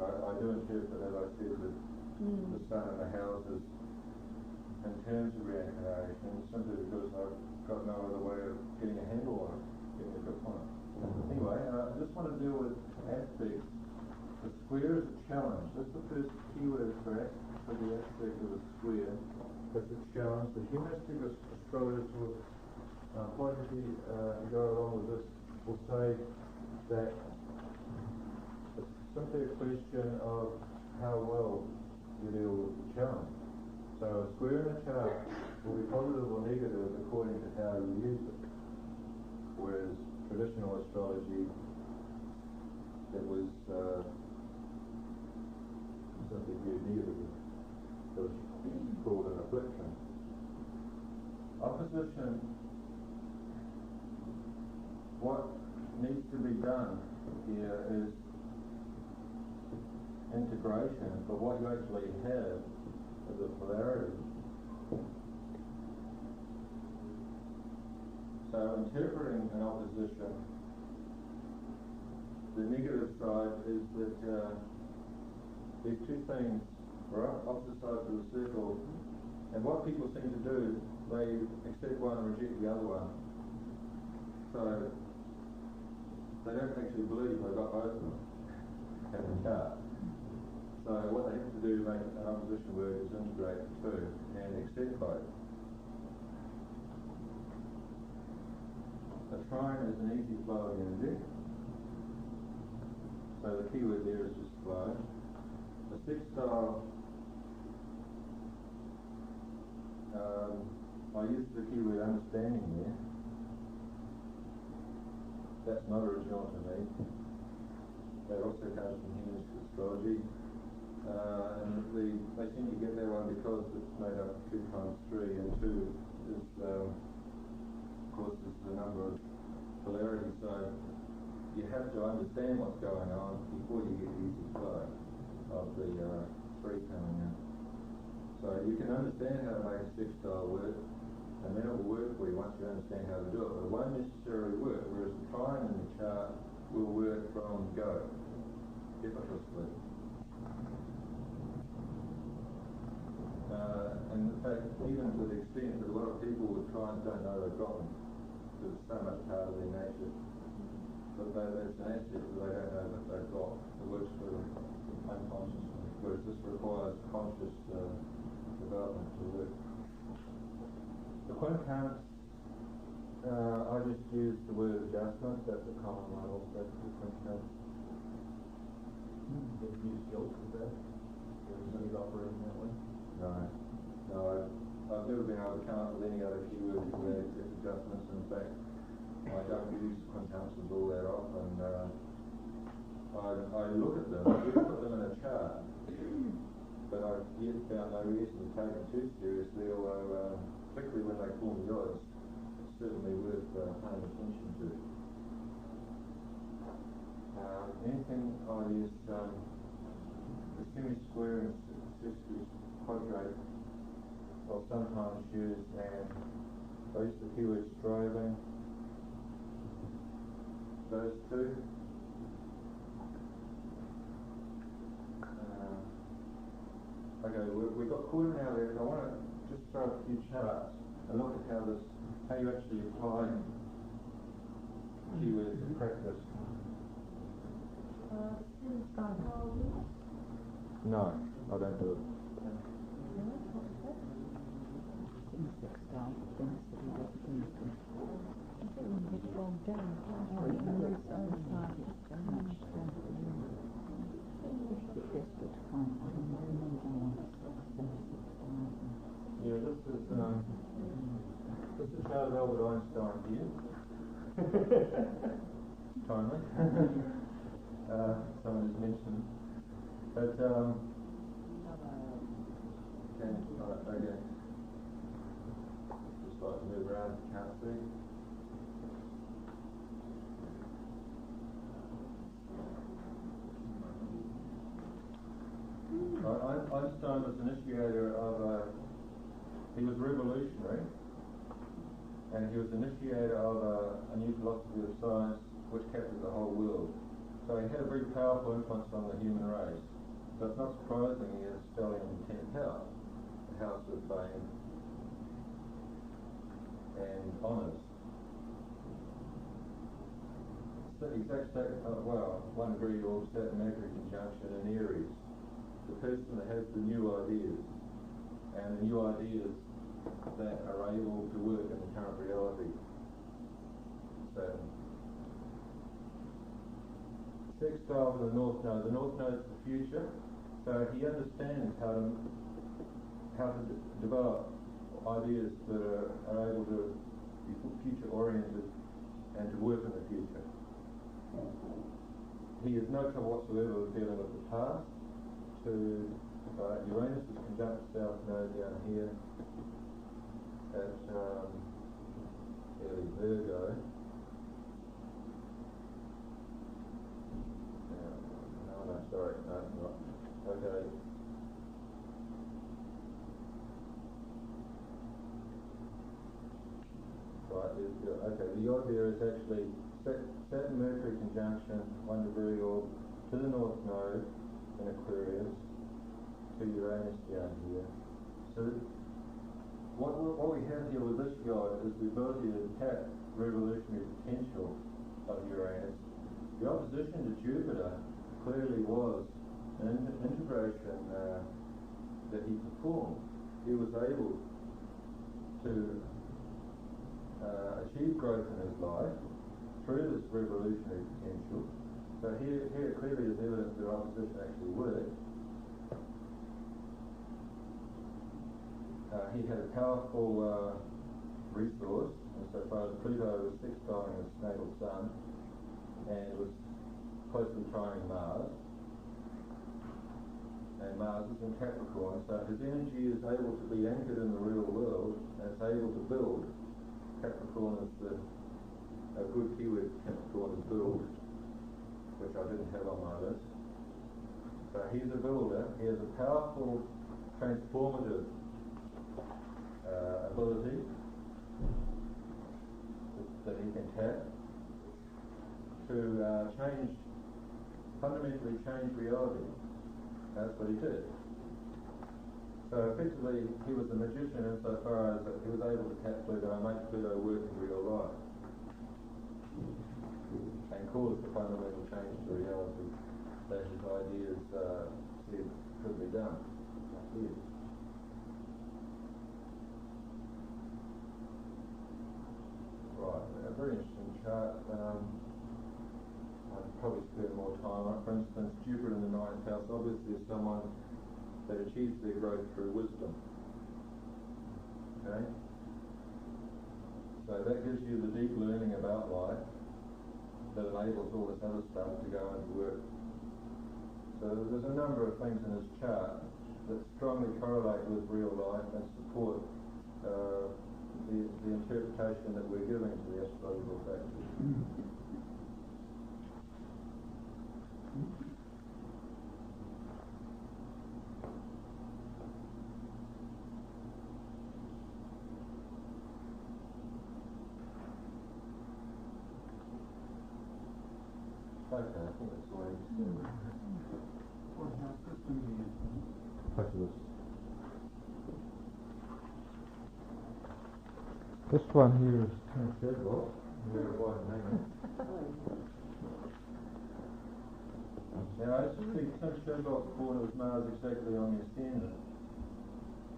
I do interpret, as I said, that the sun and the houses in terms of reincarnation, simply because I've got no other way of getting a handle on it, getting a grip on it. Anyway, I just want to deal with aspects. The square is a challenge. That's the first keyword for the aspect of a square. It's a challenge. The humanistic astrologers will pointedly go along with this, will say that it's simply a question of how well you deal with the challenge. So a square in a chart will be positive or negative according to how you use it. Whereas traditional astrology, it was simply viewed negatively. It was called an affliction. Opposition, what needs to be done here is integration, but what you actually have is a polarity. So interpreting an opposition, the negative side is that these two things are opposite sides of the circle, and what people seem to do, they accept one and reject the other one. So they don't actually believe they've got both of them in the chart. So what they have to do to make an opposition work is integrate the two and accept both. A trine is an easy flow of energy. So the key word there is just flow. A sextile, I used the keyword understanding there. That's not original to me. That also comes from humanistic astrology. And they seem to get that one because it's made up of 2 times 3, and 2 is, of course, is the number of polarity. So you have to understand what's going on before you get the easy flow of the 3 coming in. So you can understand how to make a sextile work, and then it will work for you once you understand how to do it. But it won't necessarily work, whereas the trine in the chart will work from go, effortlessly. And in fact, even to the extent that a lot of people with trines don't know they've got them, because it's so much part of their nature. But that's an asset that they don't know that they've got. It works for them unconsciously, whereas this requires conscious development to work. The quincunx, I just used the word adjustment. That's a common one also for the quincunx. Did you use skills with that? Did you operating that way? No, I've never been able to come up with any other keywords for that except adjustments. In fact, I don't use quincunxes all that often. I look at them, I do put them in a chart, but I I've yet found no reason to take them too seriously, although particularly when they form the odds, it's certainly worth paying attention to. Anything ideas, the semi-square and sisters quadrate, well, sometimes used, and those the keyword striving, those two. Okay, we've got quarter now left. I want to just throw a few charts and look at how you actually apply keywords in practice. No, I don't do it. Yeah, this is Charles Albert Einstein here. Timely. Someone has mentioned. But, okay. Just like to move around, can't see. Einstein was initiator of he was revolutionary, and he was initiator of a new philosophy of science which captured the whole world. So he had a very powerful influence on the human race. So it's not surprising he has stellium in the 10th house, the house of fame and honours. The exact well, 1 degree orb, Saturn Mercury conjunction in Aries. The person that has the new ideas, and the new ideas that are able to work in the current reality. Saturn. Sextile to the North Node. The North Node is the future, so he understands how to develop ideas that are able to be future oriented and to work in the future. He has no trouble whatsoever with dealing with the past. To Uranus is conjunct South Node down here at early Virgo. No, sorry, no, not. Okay. Right, okay, the odd there is actually Saturn Mercury conjunction, 1 degree orb to the North Node in Aquarius, to Uranus down here. So what we have here with this guy is the ability to tap revolutionary potential of Uranus. The opposition to Jupiter clearly was an integration that he performed. He was able to achieve growth in his life through this revolutionary potential. So here clearly is evidence that opposition actually worked. He had a powerful resource, insofar as Pluto was sextiling his natal sun and was closely trining Mars. And Mars is in Capricorn, so his energy is able to be anchored in the real world and it's able to build. Capricorn is a good keyword. Capricorn is build, which I didn't have on my list. So he's a builder. He has a powerful transformative ability that he can tap to fundamentally change reality. That's what he did. So effectively, he was a magician insofar as he was able to tap Pluto and make Pluto work in real life and cause the fundamental change to reality that his ideas said could be done. Here. Right, a very interesting chart. I'd probably spend more time on it. For instance, Jupiter in the 9th house obviously is someone that achieves their growth through wisdom. Okay? So that gives you the deep learning about life that enables all this other stuff to go into work. So there's a number of things in this chart that strongly correlate with real life and support the interpretation that we're giving to the astrological factors. Okay, I think that's all I need to say. What house system do you use? Fabulous. This one here is Tim Shadwell. Very wide name. Now, I just think Tim Shadwell's born with Mars exactly on the ascendant.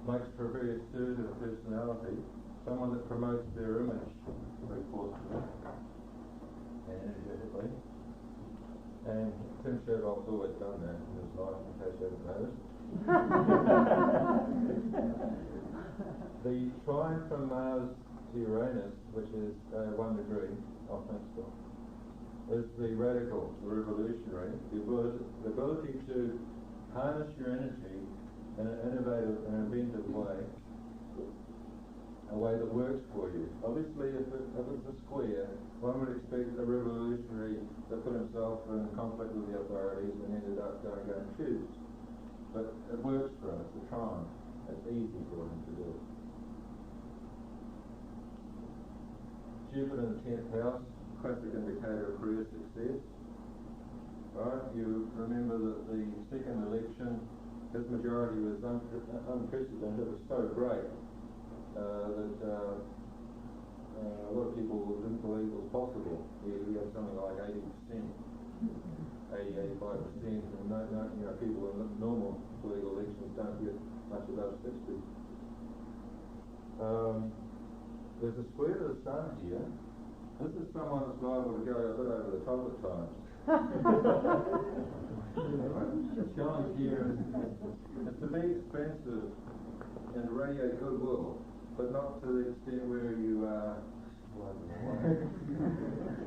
Makes for a very assertive personality, someone that promotes their image very forcefully and energetically. And Tim Shadwell's always done that in his life, in case you haven't noticed. The trine from Mars to Uranus, which is 1 degree off principle, is the radical, the revolutionary, the ability to harness your energy in an innovative and inventive way, a way that works for you. Obviously, if it's a square, one would expect a revolutionary that put himself in conflict with the authorities and ended up going confused. But it works for him, it's a trine. It's easy for him to do it. Jupiter in the 10th house, classic indicator of career success. Right, you remember that the second election, his majority was unprecedented. It was so great that a lot of people didn't believe it was possible. We had something like 80%, 85%, and people in normal political elections don't get much above 60. There's a square to the sun here. This is someone that's liable to go a bit over the top at times. The challenge here is to be expensive and to radiate goodwill, but not to the extent where you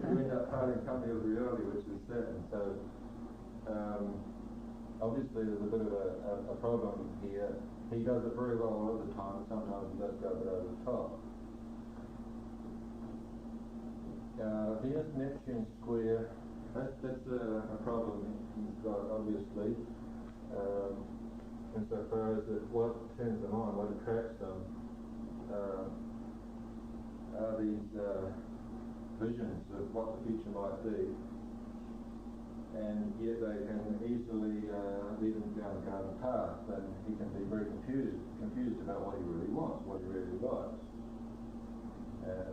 you end up parting company with reality, which is Saturn. So obviously there's a bit of a problem here. He does it very well a lot of the time, but sometimes he does go a bit over the top. Venus-Neptune square, that's a problem he's got, obviously, insofar as that what turns them on, what attracts them, are these visions of what the future might be, and yet they can easily lead him down the garden path, and he can be very confused about what he really wants, what he really likes.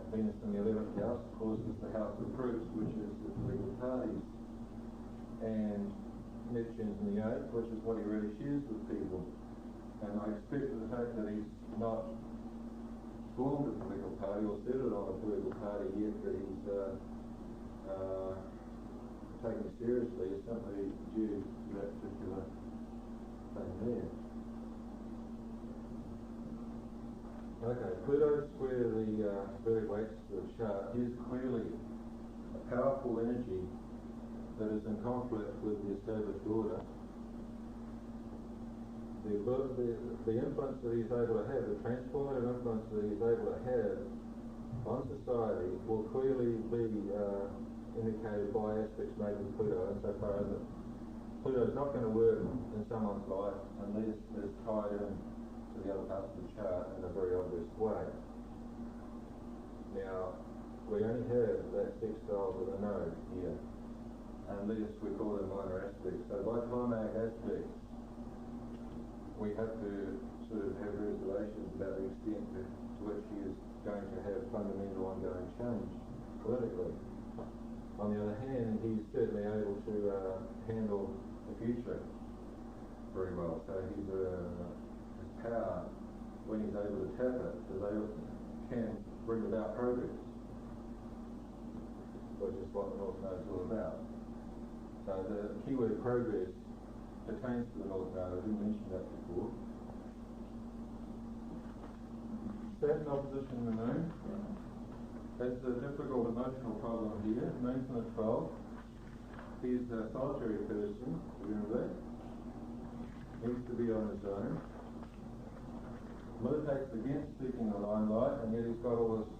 Venus in the 11th house, of course, is the house of proofs, which is the political parties, and Neptune's in the 8th, which is what he really shares with people. And I expect the fact that he's not formed a political party or settled on a political party yet that he's taken seriously is simply due to that particular thing there. Okay, Pluto square the vertical axis of the chart. Here's clearly a powerful energy that is in conflict with the established order. The influence that he's able to have, the transformative influence that he's able to have on society will clearly be indicated by aspects made with Pluto, insofar as Pluto is not going to work in someone's life unless it's tied in to the other parts of the chart in a very obvious way. Now, we only have that sextile with a node here, unless we call them minor aspects. So by climatic aspects, we have to sort of have reservations about the extent to which he is going to have fundamental ongoing change politically. On the other hand, he's certainly able to handle the future very well. So his power, when he's able to tap it, can bring about progress, which is what the North Node is all about. So the keyword progress pertains to the North Node. I didn't mention that before. Saturn opposition the Moon. That's a difficult emotional problem here. Moon's in the 12th. He's a solitary person, remember that? needs to be on his own, militates against seeking the limelight, and yet he's got all this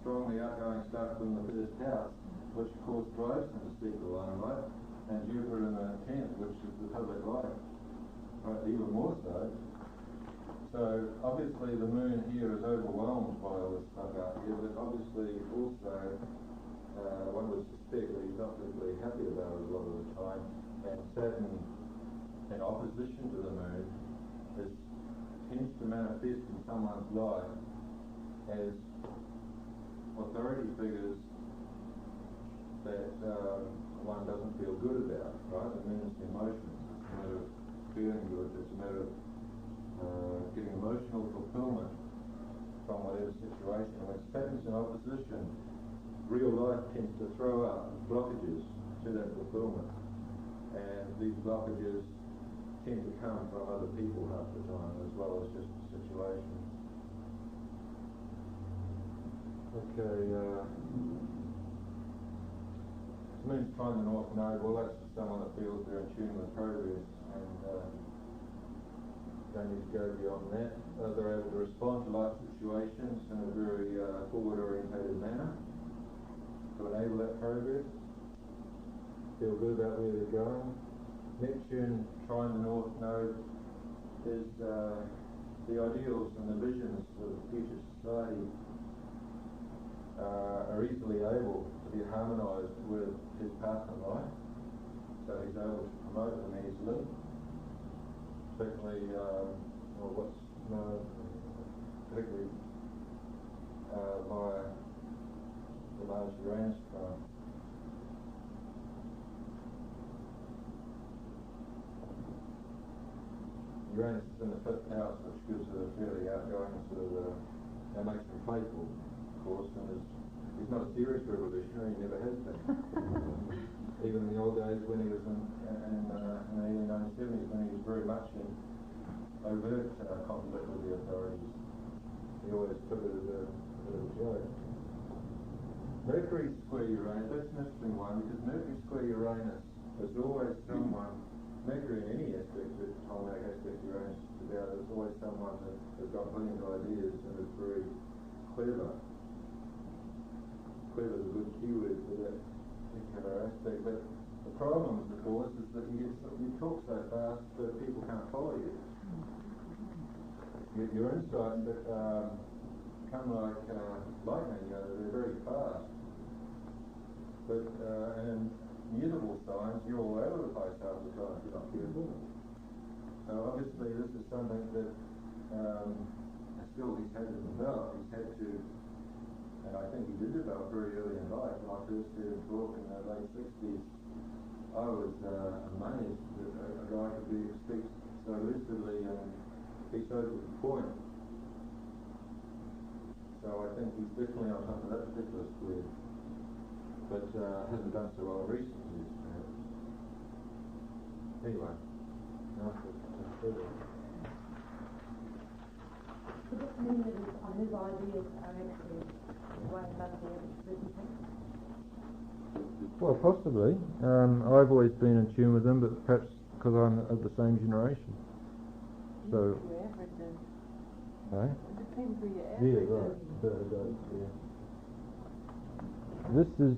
strongly outgoing stuff in the first house, which of course drives him to seek the limelight, and Jupiter in the 10th, which is the public life, even more so. So obviously the moon here is overwhelmed by all this stuff out here, but obviously also one would suspect that he's not particularly happy about it a lot of the time, and Saturn in opposition to the moon tends to manifest in someone's life as authority figures that one doesn't feel good about, right? The moon's emotions. It's a matter of feeling good. It's a matter of getting emotional fulfillment from whatever situation. When Saturn's in opposition, real life tends to throw up blockages to that fulfillment, and these blockages tend to come from other people half the time, as well as just situations. Okay, Moon's trying the North Node. Well, that's just someone that feels they're in tune with progress, and don't need to go beyond that. They're able to respond to life situations in a very forward-orientated manner to enable that progress. Feel good about where they're going. Neptune trying the North Node is the ideals and the visions of the future society are easily able to be harmonised with his partner life, so he's able to promote them easily. Particularly, what's known, particularly via the Mars Uranus trine. Uranus is in the 5th house, which gives it a fairly outgoing sort of, that makes him playful, of course, and he's not a serious revolutionary, he never has been. Even in the old days when he was in the early 1970s, when he was very much in overt conflict with the authorities, he always took it as a bit of a joke. Mercury square Uranus, that's an interesting one, because Mercury square Uranus is always someone, Mercury in any aspect, but Ptolemaic aspect Uranus is about, it's always someone that has got brilliant ideas and is very clever. Clever is a good keyword for that particular aspect, but the problem, of course, is that you talk so fast that people can't follow you. Your insights that come like lightning, they're very fast. But in mutable signs, you're all over the place half the time if you're not careful. So obviously this is something that a skill he's had to develop. He's had to, and I think he did develop very early in life. When I first heard him talk in the late 60s, I was amazed that a guy could speak so lucidly and be so to the point. So I think he's definitely on top of that particular square, but hasn't done so well in recent years, perhaps. Anyway, now further. Does it mean that his ideas are actually way above the average person? Well, possibly. I've always been in tune with them, but perhaps because I'm of the same generation. So. Your average is. Right? It depends where your Yeah, average right. is. Yeah. This is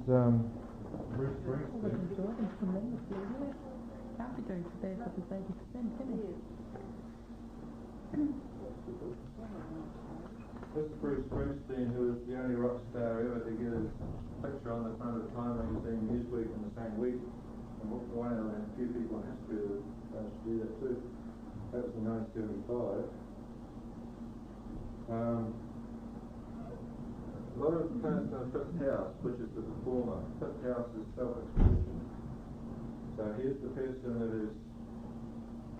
Bruce Springsteen. Can't be doing so bad with his 80%, can he? This is Bruce Springsteen, who is the only rock star ever to get his picture on the front of Time magazine Newsweek in the same week, and one of the few people in history that managed to do that too. That was in 1975. A lot of planets in the 5th house, which is the performer. 5th house is self-expression. So here's the person that is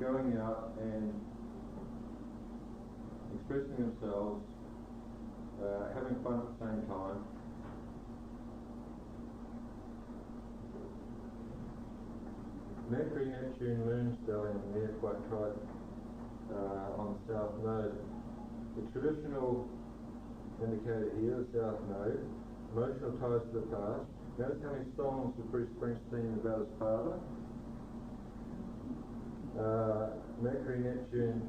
going out and expressing themselves, having fun at the same time. Mercury, Neptune, Moon stellium, and they're quite tight on the South Node. The traditional indicator here, the South Node, emotional ties to the past. Notice how many songs of Bruce Springsteen about his father. Mercury Neptune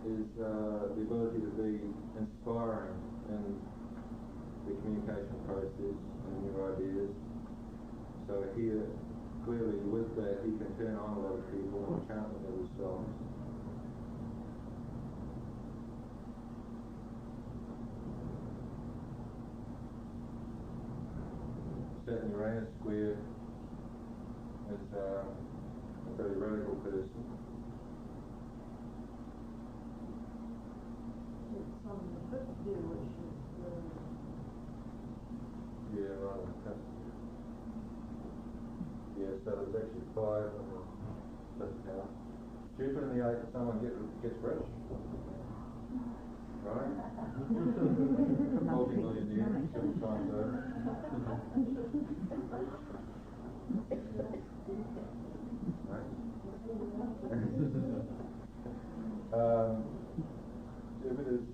is the ability to be inspiring in the communication process and new ideas. So here, clearly with that, he can turn on a lot of people and enchant them with his songs. Saturn Uranus square is a very radical person. It's on the fifth there, which is Yeah, right on the cusp. Yeah, so there's actually 5 in the fifth house. Jupiter in the 8th, someone gets rich. Right? Multi-millionaire, 7 times over. Jupiter's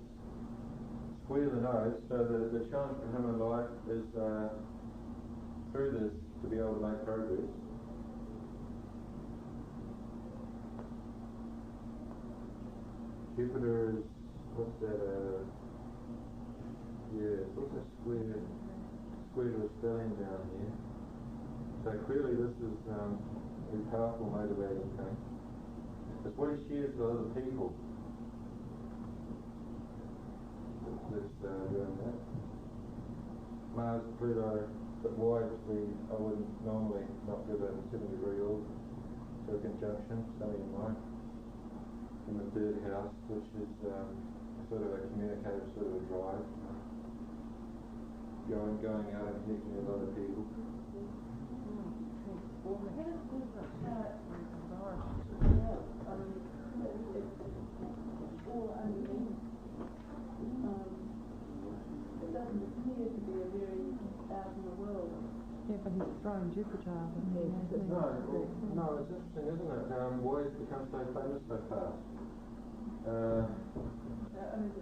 square the nose, so the challenge for him in life is through this to be able to make progress. Jupiter is, what's that, yeah, it's also square to a stellium down here. So clearly this is a powerful motivating thing. It's what he shares with other people. That's doing that. Mars, Pluto, but widely I wouldn't normally not give it a 7-degree orb to a conjunction, some of you might. In the 3rd house, which is sort of a communicative sort of a drive. Going out and connecting with other people. It doesn't appear to be a very out in the world. Yeah, but he's thrown Jupiter out of No, it's interesting, isn't it? Why has he become so famous so fast?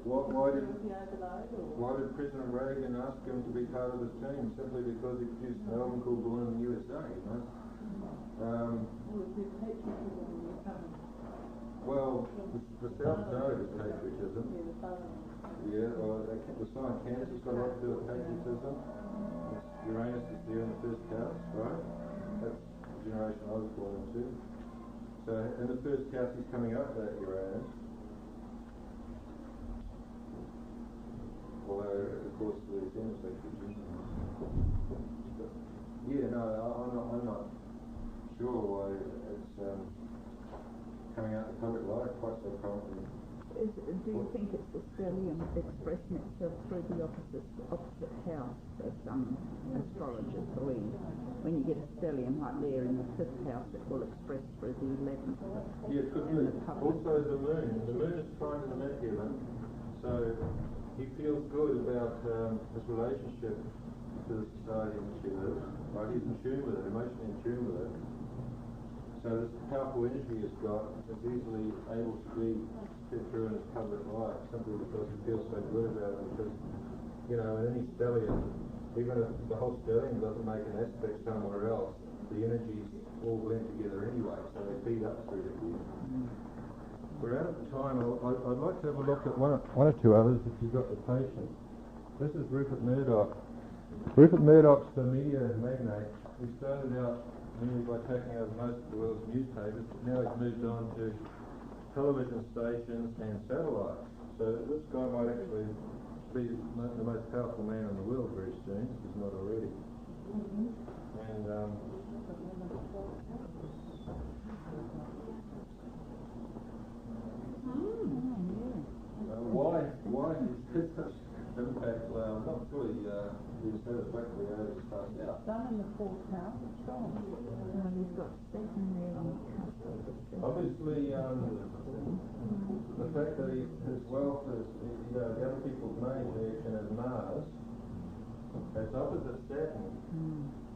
Why did President Reagan ask him to be part of his team? Simply because he produced an album called Born in the USA, you know? Well, the South Node is patriotism. Yeah, well, the sign Cancer has got a lot to do with patriotism. Uranus is there in the 1st house, right? That's the generation I was born into. So in the 1st house he's coming up that Uranus. Although, of course, the Venus actually yeah, no, I'm not sure why it's coming out in the public light quite so prominently. Do you think it's the stellium expressing itself through the opposite house, as astrologers believe? When you get a stellium like there in the 5th house, it will express through the 11th. Yeah, it could be. Also the moon. The moon is trying to limit heaven, so he feels good about his relationship to the society in which he lives. Right? He's in tune with it, emotionally in tune with it. So this powerful energy he's got is easily able to be fit through in his public life simply because he feels so good about it. Because, you know, in any stellium, even if the whole stellium doesn't make an aspect somewhere else, the energies all blend together anyway, so they feed up through the year. We're out of time. I'd like to have a look at one or two others if you've got the patience. This is Rupert Murdoch. Rupert Murdoch's the media magnate. He started out mainly by taking over most of the world's newspapers, but now he's moved on to television stations and satellites. So this guy might actually be the most powerful man in the world very soon, if he's not already. And why is such impact? I'm not fully being satisfactory how it's passed out. Sun in the 4th house, it's gone. Well, he's got Satan there on the cusp. Obviously, the fact that his wealth is, the other people's money connection is Mars, it's opposite Saturn,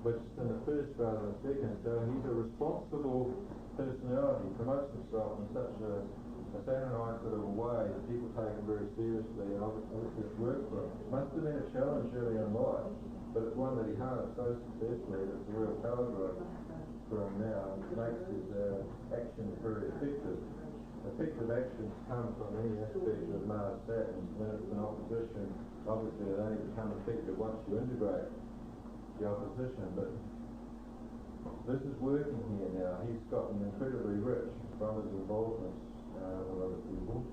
which is in the 1st rather than the 2nd, so he's a responsible personality, promotes himself in such a Saturnine sort of a way that people take him very seriously, and obviously it's worked for him. Must have been a challenge early in life, but it's one that he harnessed so successfully that it's a real power driver. for him now, and makes his actions very effective. Effective actions come from any aspect of Mars Saturn. When it's in opposition, obviously it only becomes effective once you integrate the opposition, but this is working here now. He's gotten incredibly rich from his involvements with other people.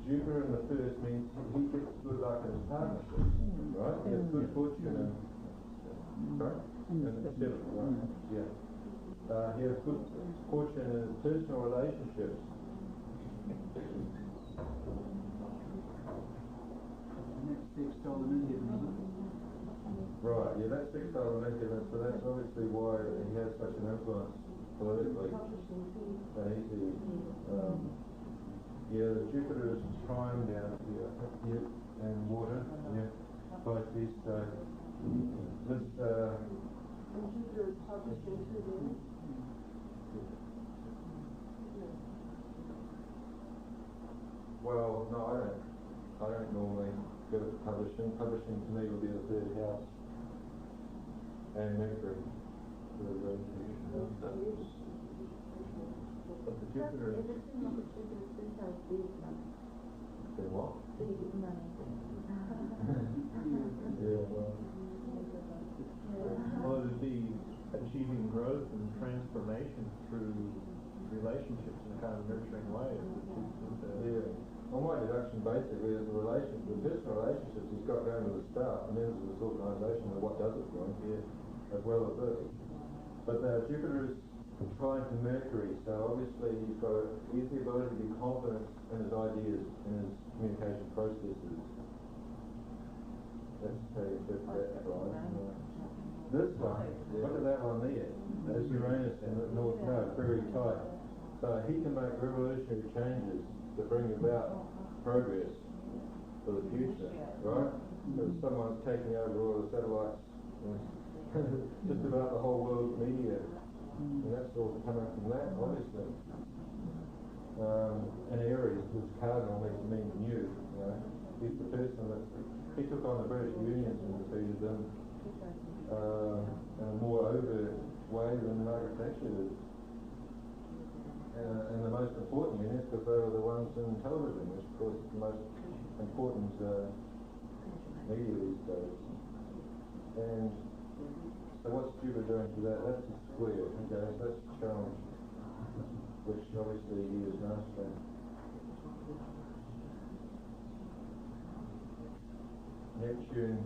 Jupiter in the first means he gets good luck in his partnerships, right? He has good fortune in, sorry? In the seventh, right? Yeah. He has good fortune in his personal relationships. Right, yeah, that's sextile and Mercury, so that's obviously why he has such an influence politically and easy. Yeah, the Jupiter is trine down here, and water, yeah, both these, this, Jupiter is published into them. well, no, I don't normally go to publishing. Publishing to me would be the third house, and Mercury. But the Jupiter is... Then what? Yeah, well... Well, it would be achieving growth and transformation through relationships in a kind of nurturing way. Yeah. Well, my deduction basically is the personal relationships he's got going with the staff, and then there's this organisation of what does it for him, yeah, as well as this. But Jupiter is trying to Mercury, so obviously he has the ability to be confident in his ideas, in his communication processes. That's how you get that right. This one, look at that one there. That's Uranus in the North Node, very tight. So he can make revolutionary changes to bring about progress for the future, right? Because someone's taking over all the satellites, just about the whole world's media, and that's all coming from that, obviously. And Aries, which cardinal means new, you know. He's the person that he took on the British Union and defeated them in a more overt way than Margaret Thatcher did. And the most important units, because they were the ones in television, which of course is the most important media these days. And so what's Jupiter doing to that? That's a square, okay, so that's a challenge, which obviously he is mastering. Neptune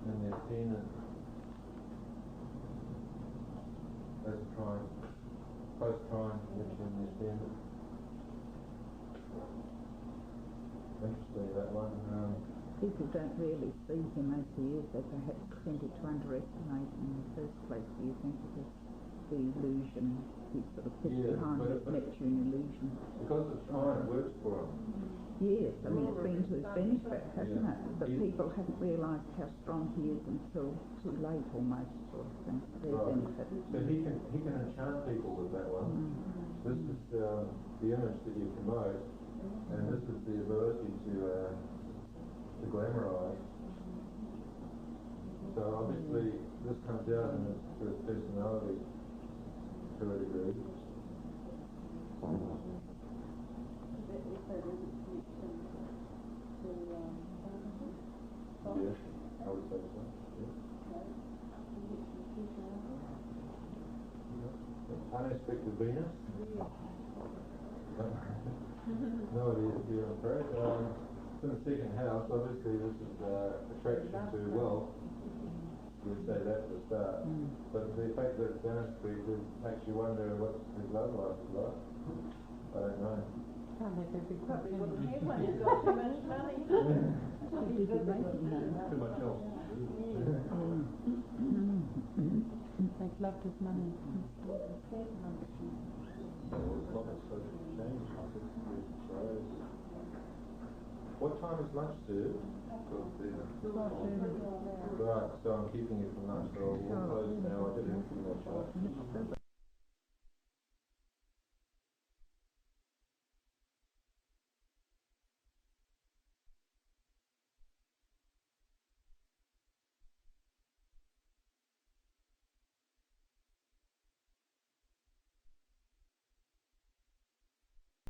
in the ascendant, that's a trine. Close trine, Neptune in the ascendant. Interesting, that one. People don't really see him as he is. They perhaps tended to underestimate him in the first place. Do you think it is the illusion? He sort of sits behind that Neptune illusion. Because the trine works for him. Yes, I mean, it's been to his benefit, hasn't it? But people haven't realised how strong he is until too late, almost, sort of thing, for their benefit. So he can enchant people with that one. This is the image that you promote, and this is the ability to glamorise. So obviously, this comes out in his personality to a degree. Yes, I would say so. Yeah. Unexpected Venus. No idea if you're afraid. It's in the second house. Obviously, this is attraction to wealth. You would say that to start. But the fact that it's unexpected makes you wonder what his love life is like. I don't know. Probably wouldn't have one. He's got too much money. Too much else. They've loved his money. What time is lunch served? Right, so I'm keeping you from lunch, so we'll close now. I didn't finish.